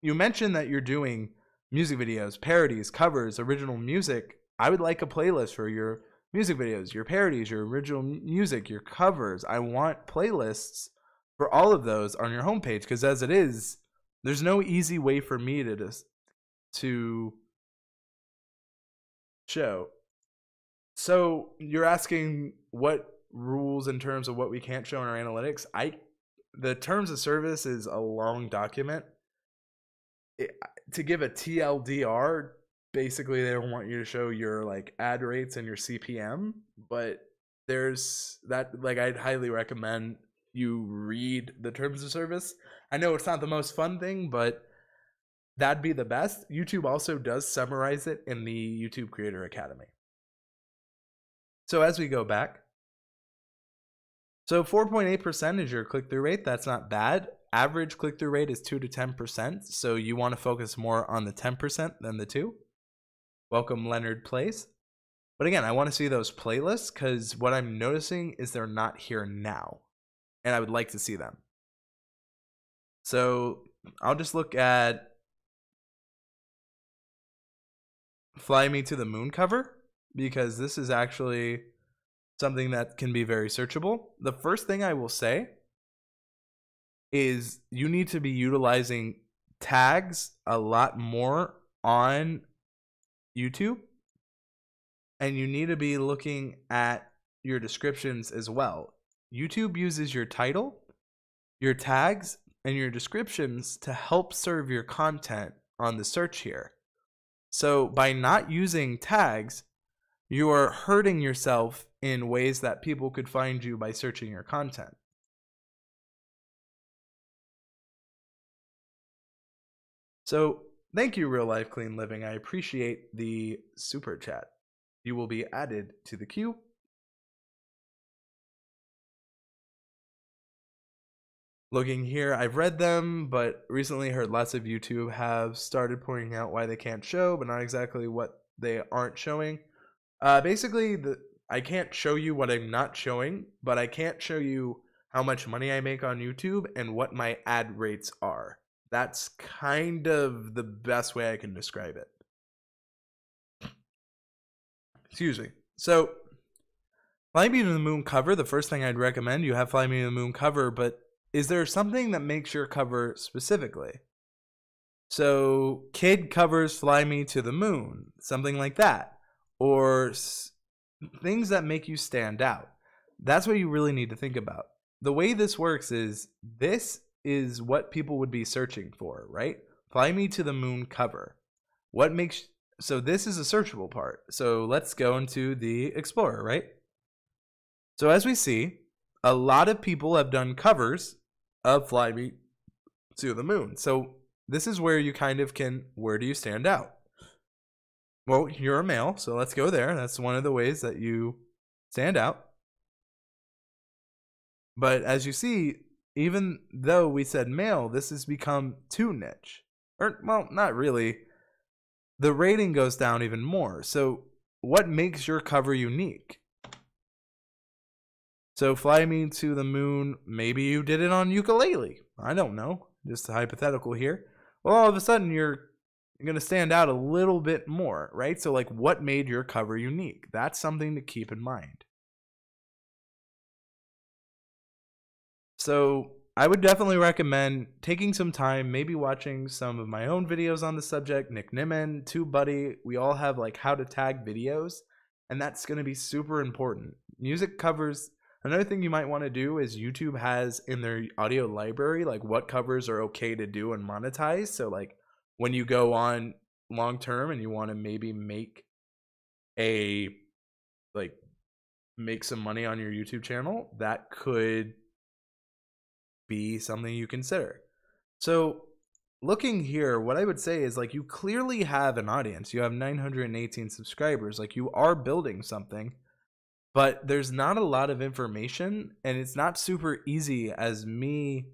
you mentioned that you're doing music videos, parodies, covers, original music. I would like a playlist for your music videos, your parodies, your original music, your covers. I want playlists for all of those on your homepage, because as it is, there's no easy way for me to show. So you're asking what rules in terms of what we can't show in our analytics. The terms of service is a long document. To give a TLDR basically they don't want you to show your like ad rates and your CPM, but there's that, like, I'd highly recommend you read the terms of service. I know it's not the most fun thing, but that'd be the best. YouTube also does summarize it in the YouTube Creator Academy. So as we go back, so 4.8% is your click-through rate. That's not bad. Average click-through rate is 2 to 10%. So you want to focus more on the 10% than the 2. Welcome Leonard Plays. But again, I want to see those playlists because what I'm noticing is they're not here now. And I would like to see them. So I'll just look at Fly Me to the Moon cover, because this is actually something that can be very searchable. The first thing I will say is you need to be utilizing tags a lot more on YouTube, and you need to be looking at your descriptions as well. YouTube uses your title, your tags, and your descriptions to help serve your content on the search here. So by not using tags, you are hurting yourself in ways that people could find you by searching your content. So thank you, Real Life Clean Living. I appreciate the super chat. You will be added to the queue. Looking here, I've read them, but recently heard lots of YouTube have started pointing out why they can't show, but not exactly what they aren't showing. Basically, I can't show you what I'm not showing, but I can't show you how much money I make on YouTube and what my ad rates are. That's kind of the best way I can describe it. Excuse me. So, Fly Me to the Moon cover, the first thing I'd recommend, you have Fly Me to the Moon cover, but is there something that makes your cover specifically? So, kid covers Fly Me to the Moon, something like that. Or things that make you stand out. That's what you really need to think about. The way this works is what people would be searching for, right? Fly Me to the Moon cover. So this is a searchable part. So let's go into the Explorer, right? So as we see, a lot of people have done covers of Fly Me to the Moon. So this is where you kind of where do you stand out? Well, you're a male, so let's go there. That's one of the ways that you stand out. But as you see, even though we said male, this has become too niche. Or, well, not really. The rating goes down even more. So what makes your cover unique? So Fly Me to the Moon, maybe you did it on ukulele. I don't know. Just a hypothetical here. Well, all of a sudden you're going to stand out a little bit more, right? So like, what made your cover unique? That's something to keep in mind. So I would definitely recommend taking some time, maybe watching some of my own videos on the subject. Nick Nimmin, TubeBuddy, we all have like how to tag videos, and that's going to be super important. Music covers. Another thing you might want to do is YouTube has in their audio library like what covers are okay to do and monetize. So like when you go on long term and you want to maybe make some money on your YouTube channel, that could be something you consider. So looking here, what I would say is like you clearly have an audience. You have 918 subscribers. Like you are building something. But there's not a lot of information, and it's not super easy as me,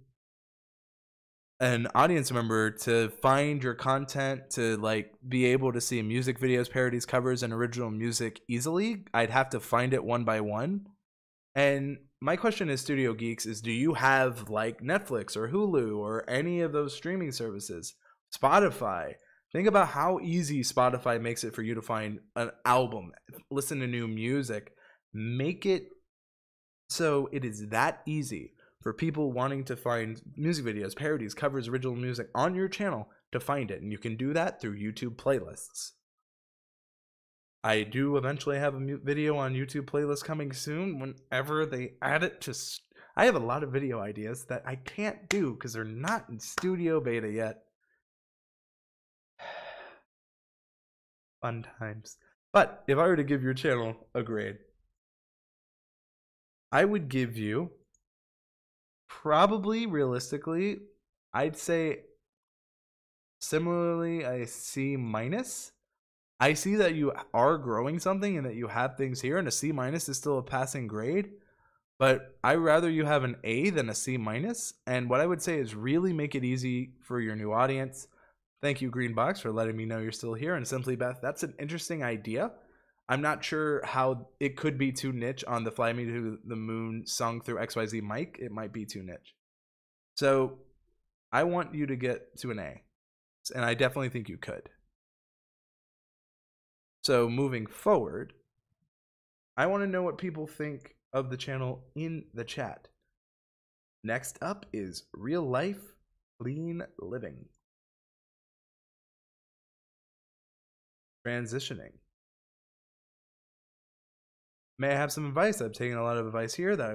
an audience member, to find your content, to like be able to see music videos, parodies, covers, and original music easily. I'd have to find it one by one. And my question is, Studio Geeks, is do you have like Netflix or Hulu or any of those streaming services? Spotify. Think about how easy Spotify makes it for you to find an album, listen to new music. Make it so it is that easy for people wanting to find music videos, parodies, covers, original music on your channel to find it. And you can do that through YouTube playlists. I do eventually have a video on YouTube playlist coming soon whenever they add it to. I have a lot of video ideas that I can't do because they're not in studio beta yet. Fun times. But if I were to give your channel a grade, I would give you, probably realistically, I'd say similarly a C minus. I see that you are growing something and that you have things here, and a C minus is still a passing grade, but I'd rather you have an A than a C minus. And what I would say is really make it easy for your new audience. Thank you, Greenbox, for letting me know you're still here. And Simply Beth, that's an interesting idea. I'm not sure how it could be too niche on the Fly Me to the Moon sung through XYZ mic. It might be too niche. So I want you to get to an A, and I definitely think you could. So moving forward, I want to know what people think of the channel in the chat. Next up is Real Life Clean Living. Transitioning. May I have some advice? I've taken a lot of advice here that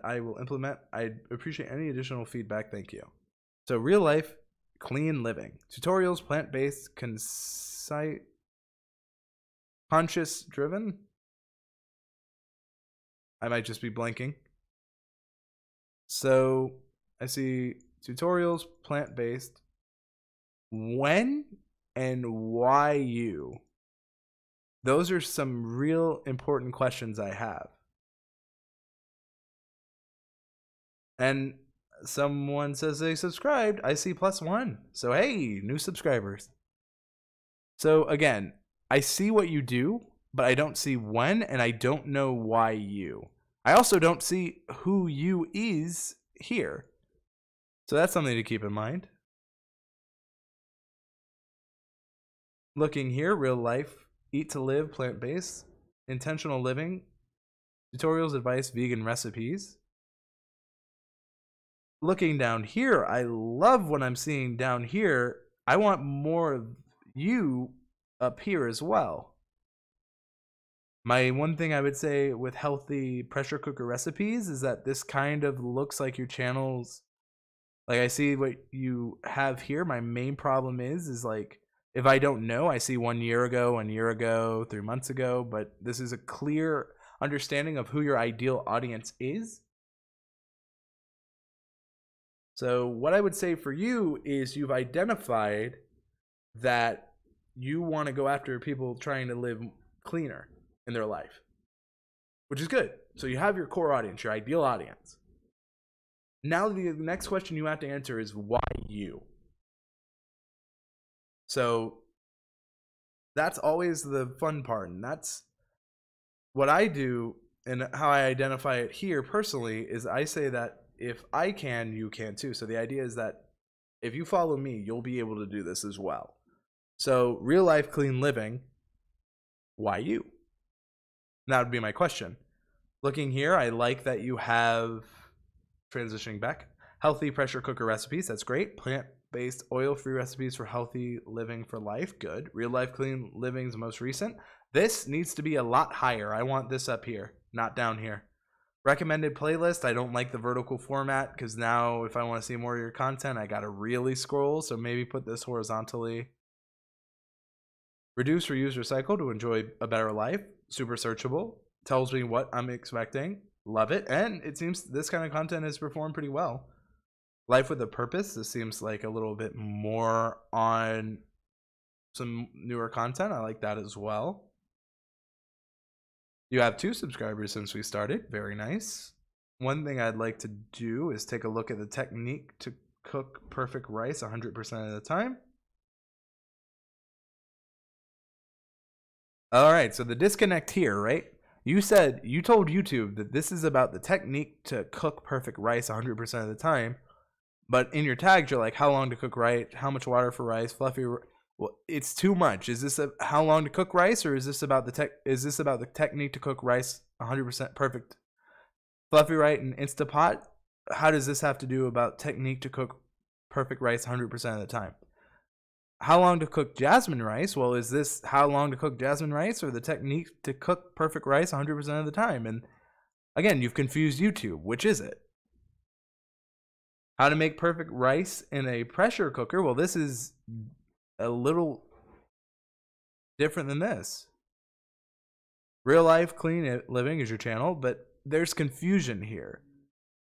I will implement. I'd appreciate any additional feedback. Thank you. So Real Life Clean Living. Tutorials, plant-based, concise, conscious driven. I might just be blanking. So I see tutorials, plant-based. When and why you? Those are some real important questions I have. And someone says they subscribed. I see +1. So hey, new subscribers. So again, I see what you do, but I don't see when, and I don't know why you. I also don't see who you is here. So that's something to keep in mind. Looking here, Real Life, Eat to Live, plant-based, intentional living, tutorials, advice, vegan recipes. Looking down here, I love what I'm seeing down here. I want more of you up here as well. My one thing I would say with healthy pressure cooker recipes is that this kind of looks like your channel's, like I see what you have here. My main problem is like, if I don't know, I see 1 year ago, 1 year ago, 3 months ago, but this is a clear understanding of who your ideal audience is. So what I would say for you is you've identified that you want to go after people trying to live cleaner in their life, which is good. So you have your core audience, your ideal audience. Now the next question you have to answer is why you? So that's always the fun part, and that's what I do. And how I identify it here personally is I say that if I can, you can too. So the idea is that if you follow me, you'll be able to do this as well. So Real Life Clean Living, why you? That would be my question. Looking here, I like that you have, transitioning back, healthy pressure cooker recipes. That's great. Plant-based, oil-free recipes for healthy living for life. Good. Real Life Clean Living's most recent. This needs to be a lot higher. I want this up here, not down here. Recommended playlist. I don't like the vertical format because now if I want to see more of your content, I got to really scroll. So maybe put this horizontally. Reduce, reuse, recycle to enjoy a better life. Super searchable. Tells me what I'm expecting. Love it. And it seems this kind of content has performed pretty well. Life with a purpose. This seems like a little bit more on some newer content. I like that as well. You have 2 subscribers since we started. Very nice. One thing I'd like to do is take a look at the technique to cook perfect rice 100% of the time. All right, so the disconnect here, right? You told YouTube that this is about the technique to cook perfect rice 100% of the time, but in your tags you're like, how long to cook rice, how much water for rice, fluffy. Well, it's too much. Is this how long to cook rice, or is this about the technique to cook rice 100% perfect, fluffy rice in Instapot? How does this have to do about technique to cook perfect rice 100% of the time? How long to cook jasmine rice? Well, is this how long to cook jasmine rice or the technique to cook perfect rice 100% of the time? And again, you've confused YouTube. Which is it? How to make perfect rice in a pressure cooker? Well, this is a little different than this. Real life clean living is your channel, but there's confusion here.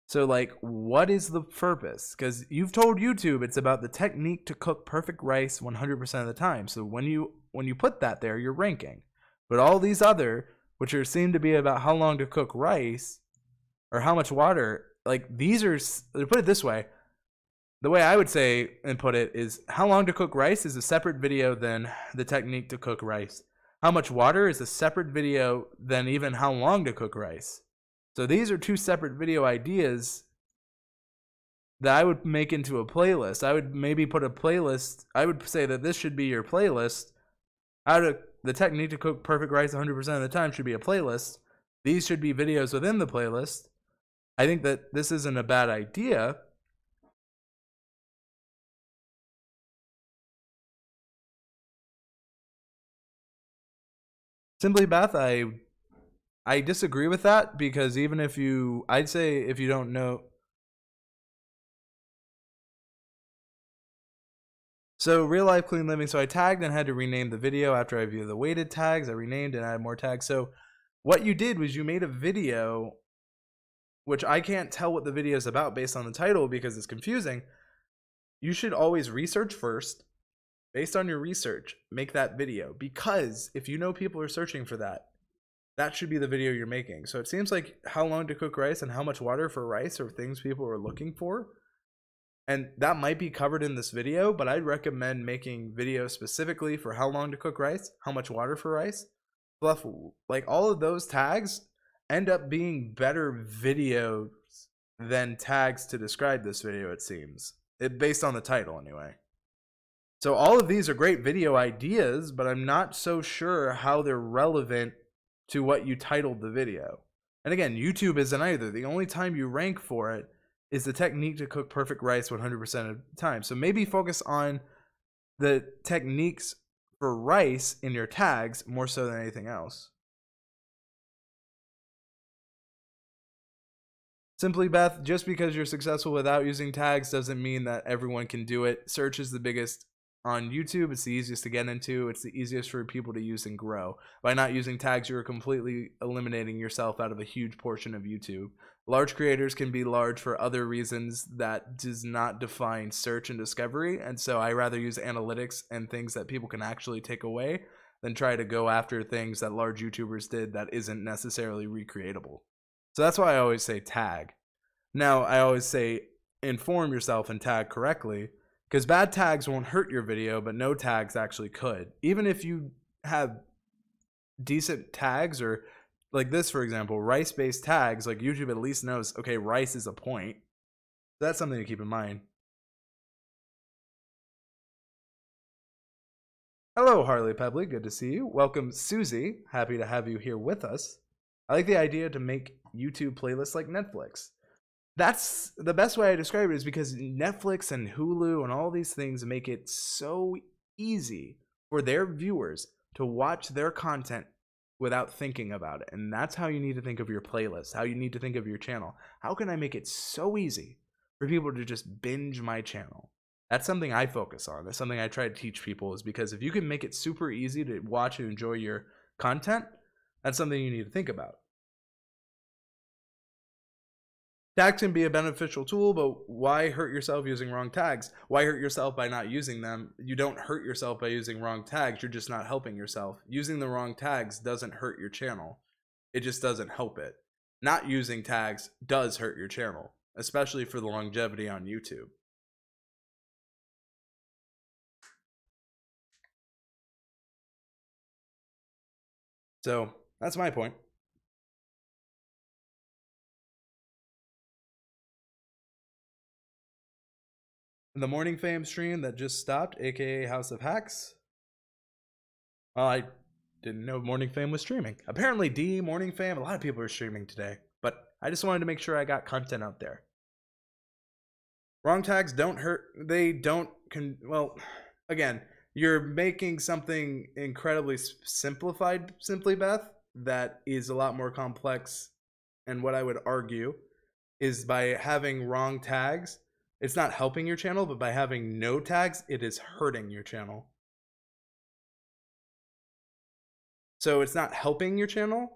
So like, what is the purpose? Because you've told YouTube it's about the technique to cook perfect rice 100% of the time. So when you put that there, you're ranking. But all these other, which are seem to be about how long to cook rice or how much water, like these are, to put it this way, the way I would say and put it is how long to cook rice is a separate video than the technique to cook rice. How much water is a separate video than even how long to cook rice. So these are two separate video ideas that I would make into a playlist. I would maybe put a playlist. I would say that this should be your playlist. The technique to cook perfect rice 100% of the time should be a playlist. These should be videos within the playlist. I think that this isn't a bad idea. Simply Beth, I disagree with that, because even if I'd say if you don't know. So real life clean living. So I tagged and had to rename the video after I viewed the weighted tags. I renamed and added more tags. So what you did was you made a video, which I can't tell what the video is about based on the title because it's confusing. You should always research first. Based on your research, make that video, because if you know people are searching for that, that should be the video you're making. So it seems like how long to cook rice and how much water for rice are things people are looking for. And that might be covered in this video, but I'd recommend making videos specifically for how long to cook rice, how much water for rice. Fluff, like all of those tags end up being better videos than tags to describe this video, it seems. Based on the title anyway. So all of these are great video ideas, but I'm not so sure how they're relevant to what you titled the video. And again, YouTube isn't either. The only time you rank for it is the technique to cook perfect rice 100% of the time. So maybe focus on the techniques for rice in your tags more so than anything else. Simply Beth, just because you're successful without using tags doesn't mean that everyone can do it. Search is the biggest on YouTube. It's the easiest to get into. It's the easiest for people to use and grow. By not using tags, you're completely eliminating yourself out of a huge portion of YouTube. Large creators can be large for other reasons that does not define search and discovery. And so I rather use analytics and things that people can actually take away than try to go after things that large YouTubers did that isn't necessarily recreatable. So that's why I always say tag. Now, I always say inform yourself and tag correctly, because bad tags won't hurt your video, but no tags actually could. Even if you have decent tags, or like this, for example, rice-based tags, like YouTube at least knows, okay, rice is a point. That's something to keep in mind. Hello, Harley Pebbly. Good to see you. Welcome, Susie. Happy to have you here with us. I like the idea to make YouTube playlists like Netflix. That's the best way I describe it, is because Netflix and Hulu and all these things make it so easy for their viewers to watch their content without thinking about it. And that's how you need to think of your playlist, how you need to think of your channel. How can I make it so easy for people to just binge my channel? That's something I focus on. That's something I try to teach people, is because if you can make it super easy to watch and enjoy your content, that's something you need to think about. Tags can be a beneficial tool, but why hurt yourself using wrong tags? Why hurt yourself by not using them? You don't hurt yourself by using wrong tags. You're just not helping yourself. Using the wrong tags doesn't hurt your channel. It just doesn't help it. Not using tags does hurt your channel, especially for the longevity on YouTube. So that's my point. The Morning Fame stream that just stopped, aka House of Hacks. Well, I didn't know Morning Fame was streaming. Apparently, Morning Fame, a lot of people are streaming today, but I just wanted to make sure I got content out there. Wrong tags don't hurt. They don't. Well, again, you're making something incredibly simplified, Simply Beth, that is a lot more complex. And what I would argue is by having wrong tags, it's not helping your channel, but by having no tags, it is hurting your channel. So it's not helping your channel,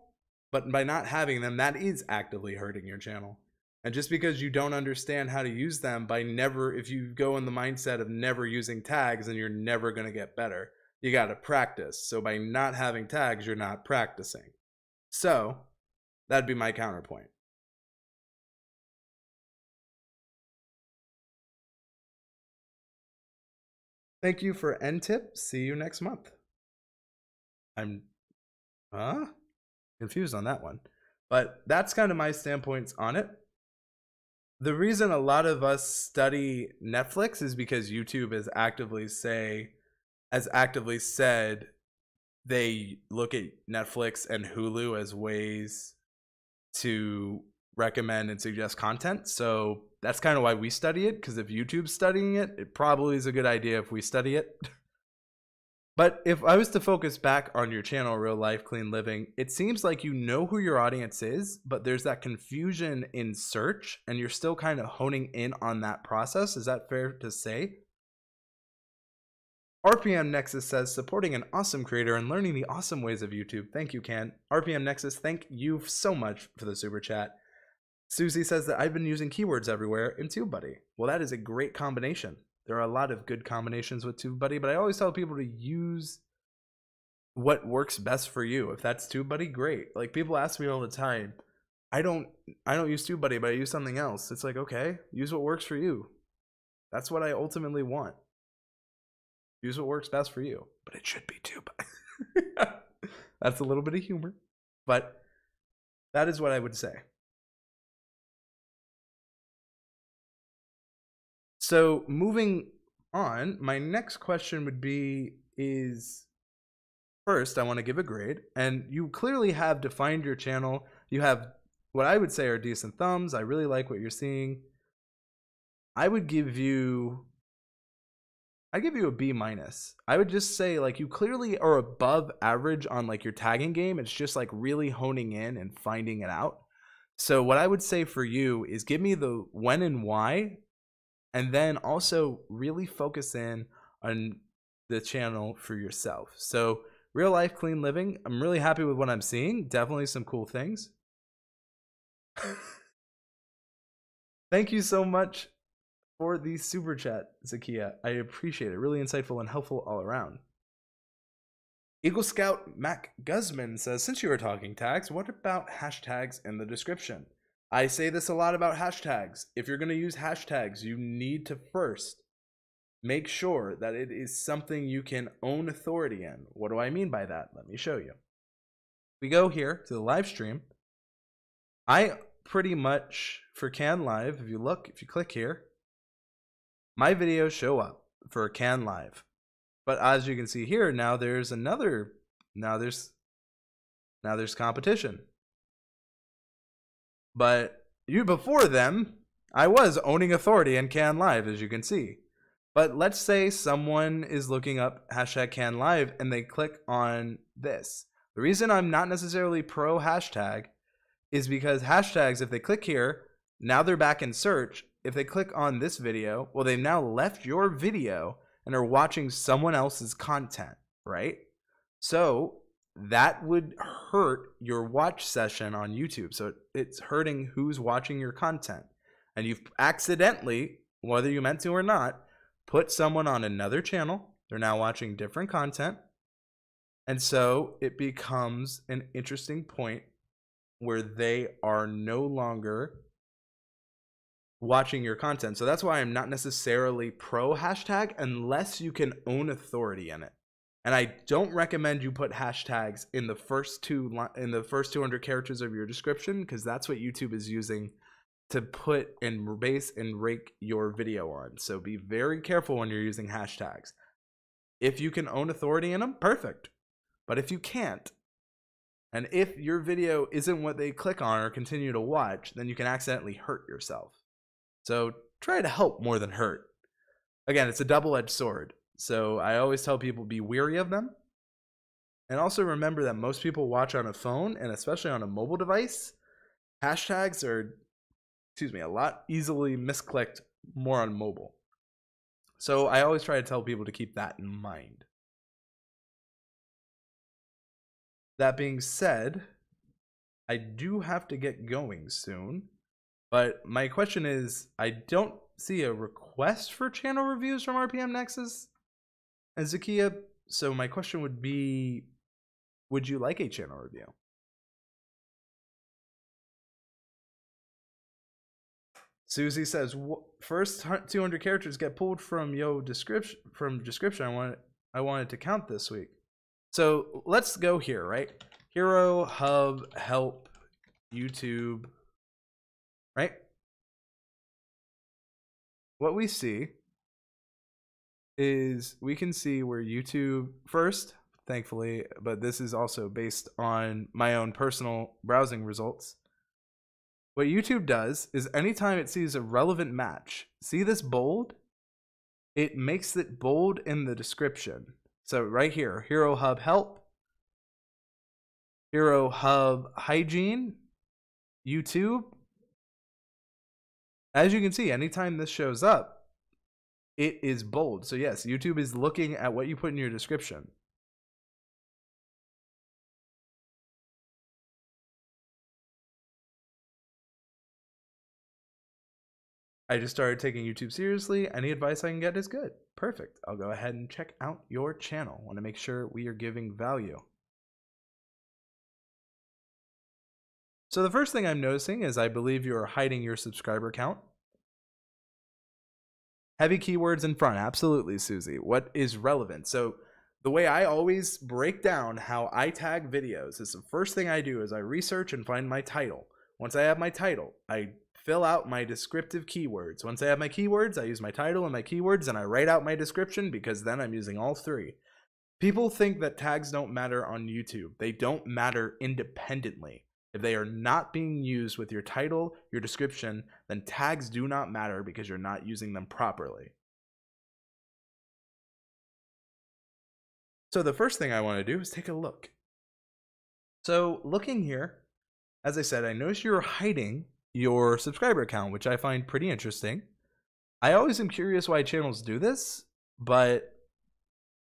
but by not having them, that is actively hurting your channel. And just because you don't understand how to use them if you go in the mindset of never using tags, then you're never going to get better. You got to practice. So by not having tags, you're not practicing. So that'd be my counterpoint. Thank you for NTIP. See you next month. I'm confused on that one. But that's kind of my standpoints on it. The reason a lot of us study Netflix is because YouTube has actively said they look at Netflix and Hulu as ways to recommend and suggest content. So that's kind of why we study it, because if YouTube's studying it, it probably is a good idea if we study it. But if I was to focus back on your channel, Real Life Clean Living, it seems like you know who your audience is, but there's that confusion in search, and you're still kind of honing in on that process. Is that fair to say? RPM Nexus says, supporting an awesome creator and learning the awesome ways of YouTube. Thank you, Ken. RPM Nexus, thank you so much for the super chat. Susie says that I've been using keywords everywhere in TubeBuddy. Well, that is a great combination. There are a lot of good combinations with TubeBuddy, but I always tell people to use what works best for you. If that's TubeBuddy, great. Like, people ask me all the time, I don't use TubeBuddy, but I use something else. It's like, okay, use what works for you. That's what I ultimately want. Use what works best for you, but it should be TubeBuddy. That's a little bit of humor, but that is what I would say. So moving on, my next question would be first, I want to give a grade, and you clearly have defined your channel. You have what I would say are decent thumbs. I really like what you're seeing. I'd give you a B-. I would just say, like, you clearly are above average on like your tagging game. It's just like really honing in and finding it out. So what I would say for you is give me the when and why, and then also really focus in on the channel for yourself. So Real Life Clean Living, I'm really happy with what I'm seeing. Definitely some cool things. Thank you so much for the super chat, Zakia. I appreciate it. Really insightful and helpful all around. Eagle Scout Mac Guzman says, since you are talking tags, what about hashtags in the description? I say this a lot about hashtags. If you're going to use hashtags, you need to first make sure that it is something you can own authority in. What do I mean by that? Let me show you. We go here to the live stream. I pretty much, for Can Live, if you click here, my videos show up for Can Live. But as you can see here, now there's competition. But before them, I was owning authority in Can Live, as you can see. But let's say someone is looking up hashtag Can Live and they click on this. The reason I'm not necessarily pro hashtag is because hashtags, if they click here, now they're back in search. If they click on this video, well, they've now left your video and are watching someone else's content, right? So that would hurt your watch session on YouTube. So it's hurting who's watching your content. And you've accidentally, whether you meant to or not, put someone on another channel. They're now watching different content. And so it becomes an interesting point where they are no longer watching your content. So that's why I'm not necessarily pro hashtag unless you can own authority in it. And I don't recommend you put hashtags in the first 200 characters of your description, because that's what YouTube is using to put and base and rake your video on. So be very careful when you're using hashtags. If you can own authority in them, perfect. But if you can't, and if your video isn't what they click on or continue to watch, then you can accidentally hurt yourself. So try to help more than hurt. Again, it's a double-edged sword. So I always tell people, be wary of them. And also remember that most people watch on a phone, and especially on a mobile device. Hashtags are, a lot easily misclicked more on mobile. So I always try to tell people to keep that in mind. that being said, I do have to get going soon. But my question is, I don't see a request for channel reviews from RPM Nexus and Zakia. So my question would be, would you like a channel review? Susie says, first 200 characters get pulled from description. I wanted to count this week. So let's go here, right? Hero, hub, help, YouTube, right? What we see is we can see where YouTube first, thankfully, but this is also based on my own personal browsing results. What YouTube does is anytime it sees a relevant match, see this bold? It makes it bold in the description. So right here, Hero Hub Help, Hero Hub Hygiene, YouTube. As you can see, anytime this shows up, it is bold. So yes, YouTube is looking at what you put in your description. I just started taking YouTube seriously. Any advice I can get is good. Perfect. I'll go ahead and check out your channel. Want to make sure we are giving value. So the first thing I'm noticing is I believe you are hiding your subscriber count. Heavy keywords in front. Absolutely, Susie. What is relevant? So the way I always break down how I tag videos is the first thing I do is I research and find my title. Once I have my title, I fill out my descriptive keywords. Once I have my keywords, I use my title and my keywords and I write out my description because then I'm using all three. People think that tags don't matter on YouTube. They don't matter independently. If they are not being used with your title, your description, then tags do not matter because you're not using them properly. So the first thing I want to do is take a look. So looking here, as I said, I notice you're hiding your subscriber count, which I find pretty interesting. I always am curious why channels do this, but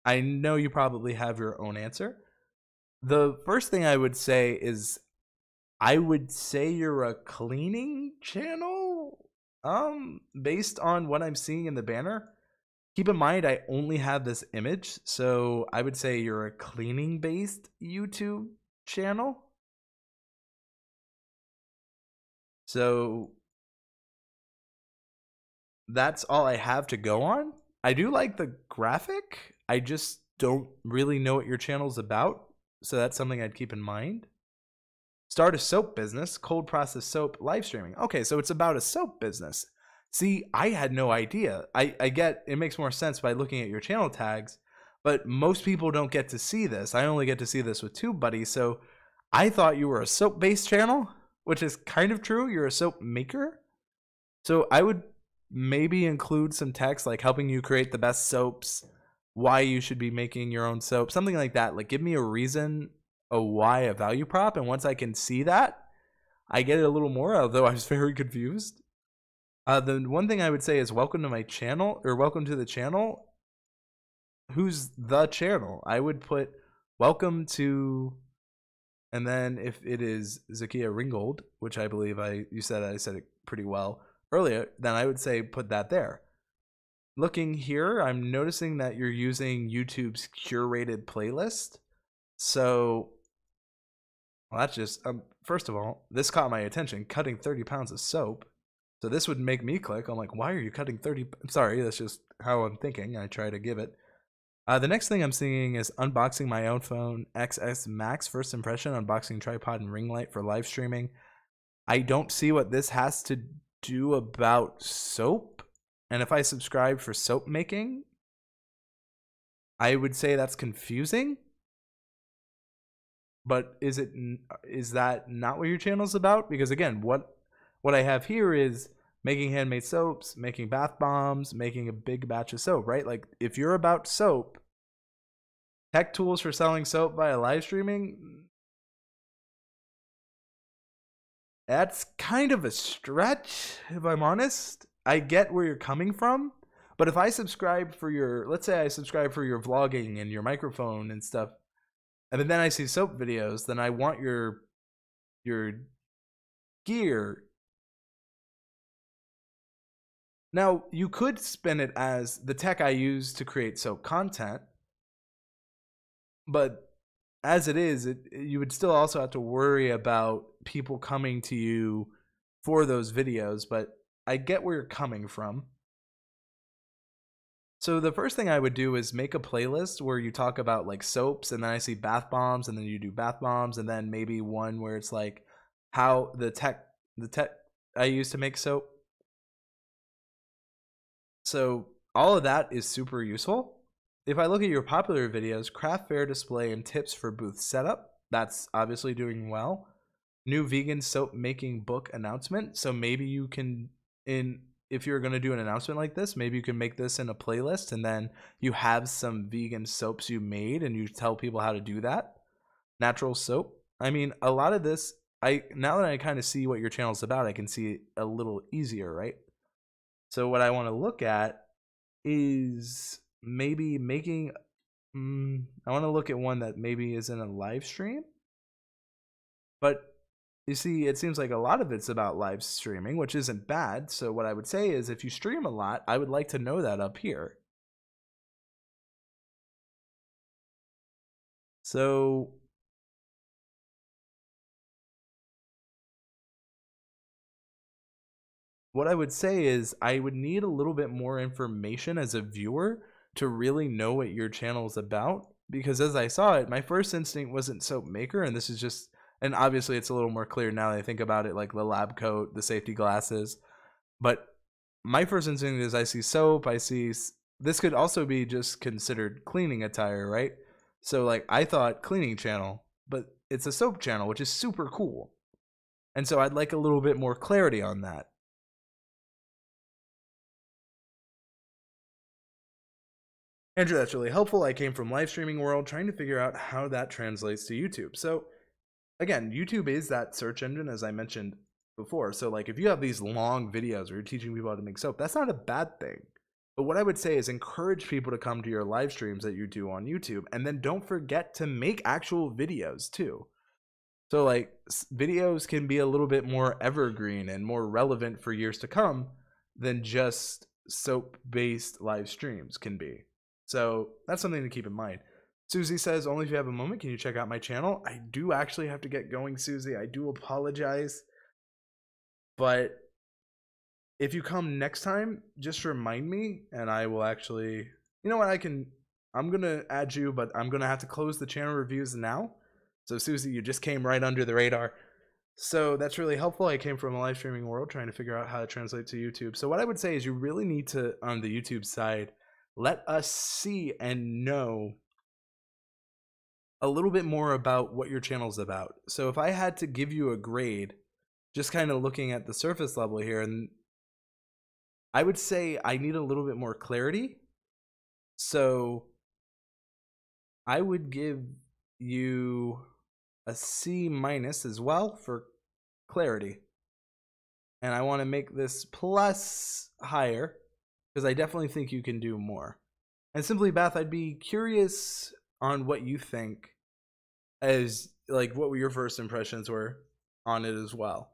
I know you probably have your own answer. The first thing I would say is I would say you're a cleaning channel, based on what I'm seeing in the banner. Keep in mind, I only have this image, so I would say you're a cleaning-based YouTube channel. So that's all I have to go on. I do like the graphic. I just don't really know what your channel's about, so that's something I'd keep in mind. Start a soap business, cold process soap, live streaming. Okay, so it's about a soap business. See, I had no idea. I get it makes more sense by looking at your channel tags, but most people don't get to see this. I only get to see this with TubeBuddy, so I thought you were a soap-based channel, which is kind of true. You're a soap maker. So I would maybe include some text like helping you create the best soaps, why you should be making your own soap, something like that. Like give me a reason, a why, a value prop, and once I can see that, I get it a little more, although I was very confused. The one thing I would say is welcome to my channel, or welcome to the channel. Who's the channel? I would put welcome to, and then if it is Zakia Ringgold, which I believe I said it pretty well earlier, then I would say put that there. Looking here, I'm noticing that you're using YouTube's curated playlist. So, well, that's just, first of all, this caught my attention, cutting 30 pounds of soap. So this would make me click. I'm like, why are you cutting 30? Sorry, that's just how I'm thinking. I try to give it. The next thing I'm seeing is unboxing my own phone XS Max. First impression, unboxing tripod and ring light for live streaming. I don't see what this has to do about soap. And if I subscribe for soap making, I would say that's confusing. But is that not what your channel's about? Because again, what I have here is making handmade soaps, making bath bombs, making a big batch of soap, right? Like if you're about soap, tech tools for selling soap via live streaming, that's kind of a stretch, if I'm honest. I get where you're coming from, but if I subscribe for your, let's say I subscribe for your vlogging and your microphone and stuff, And then I see soap videos, then I want your gear. Now, you could spin it as the tech I use to create soap content, but as it is, you would still also have to worry about people coming to you for those videos, but I get where you're coming from. So the first thing I would do is make a playlist where you talk about like soaps, and then I see bath bombs, and then you do bath bombs, and then maybe one where it's like how the tech I use to make soap. So all of that is super useful. If I look at your popular videos, craft fair display and tips for booth setup, that's obviously doing well. New vegan soap making book announcement. So maybe you can, if you're going to do an announcement like this, maybe you can make this in a playlist, and then you have some vegan soaps you made and you tell people how to do that. Natural soap. I mean, a lot of this, now that I kind of see what your channel's about, I can see it a little easier, right? So what I want to look at is maybe making, I want to look at one that maybe is in a live stream. But you see, it seems like a lot of it's about live streaming, which isn't bad. So what I would say is if you stream a lot, I would like to know that up here. So what I would say is I would need a little bit more information as a viewer to really know what your channel is about, because as I saw it, my first instinct wasn't soap maker, and this is just, and obviously it's a little more clear now that I think about it, like the lab coat, the safety glasses, but my first instinct is I see soap, I see, this could also be just considered cleaning attire, right? So like I thought cleaning channel, but it's a soap channel, which is super cool. And so I'd like a little bit more clarity on that. Andrew, that's really helpful. I came from live streaming world trying to figure out how that translates to YouTube. So again, YouTube is that search engine, as I mentioned before. So like if you have these long videos where you're teaching people how to make soap, that's not a bad thing. But what I would say is encourage people to come to your live streams that you do on YouTube, and then don't forget to make actual videos too. So like videos can be a little bit more evergreen and more relevant for years to come than just soap based live streams can be. So that's something to keep in mind. Susie says, only if you have a moment, can you check out my channel? I do actually have to get going, Susie. I do apologize. But if you come next time, just remind me, and I will actually, you know what, I'm going to add you, but I'm going to have to close the channel reviews now. So Susie, you just came right under the radar. So that's really helpful. I came from a live streaming world trying to figure out how to translate to YouTube. So what I would say is you really need to, on the YouTube side, let us see and know a little bit more about what your channel is about. So if I had to give you a grade, just kind of looking at the surface level here, and I would say I need a little bit more clarity. So I would give you a C- as well for clarity. And I want to make this plus higher because I definitely think you can do more. And Simply Beth, I'd be curious on what you think, as like what your first impressions were on it as well.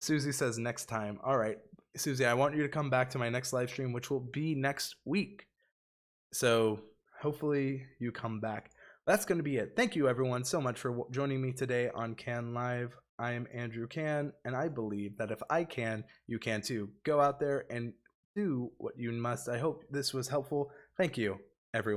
Susie says next time. All right, Susie, I want you to come back to my next live stream, which will be next week. So hopefully you come back. That's going to be it. Thank you everyone so much for joining me today on Can Live. I am Andrew Can, and I believe that if I can, you can too. Go out there and do what you must. I hope this was helpful. Thank you, everyone.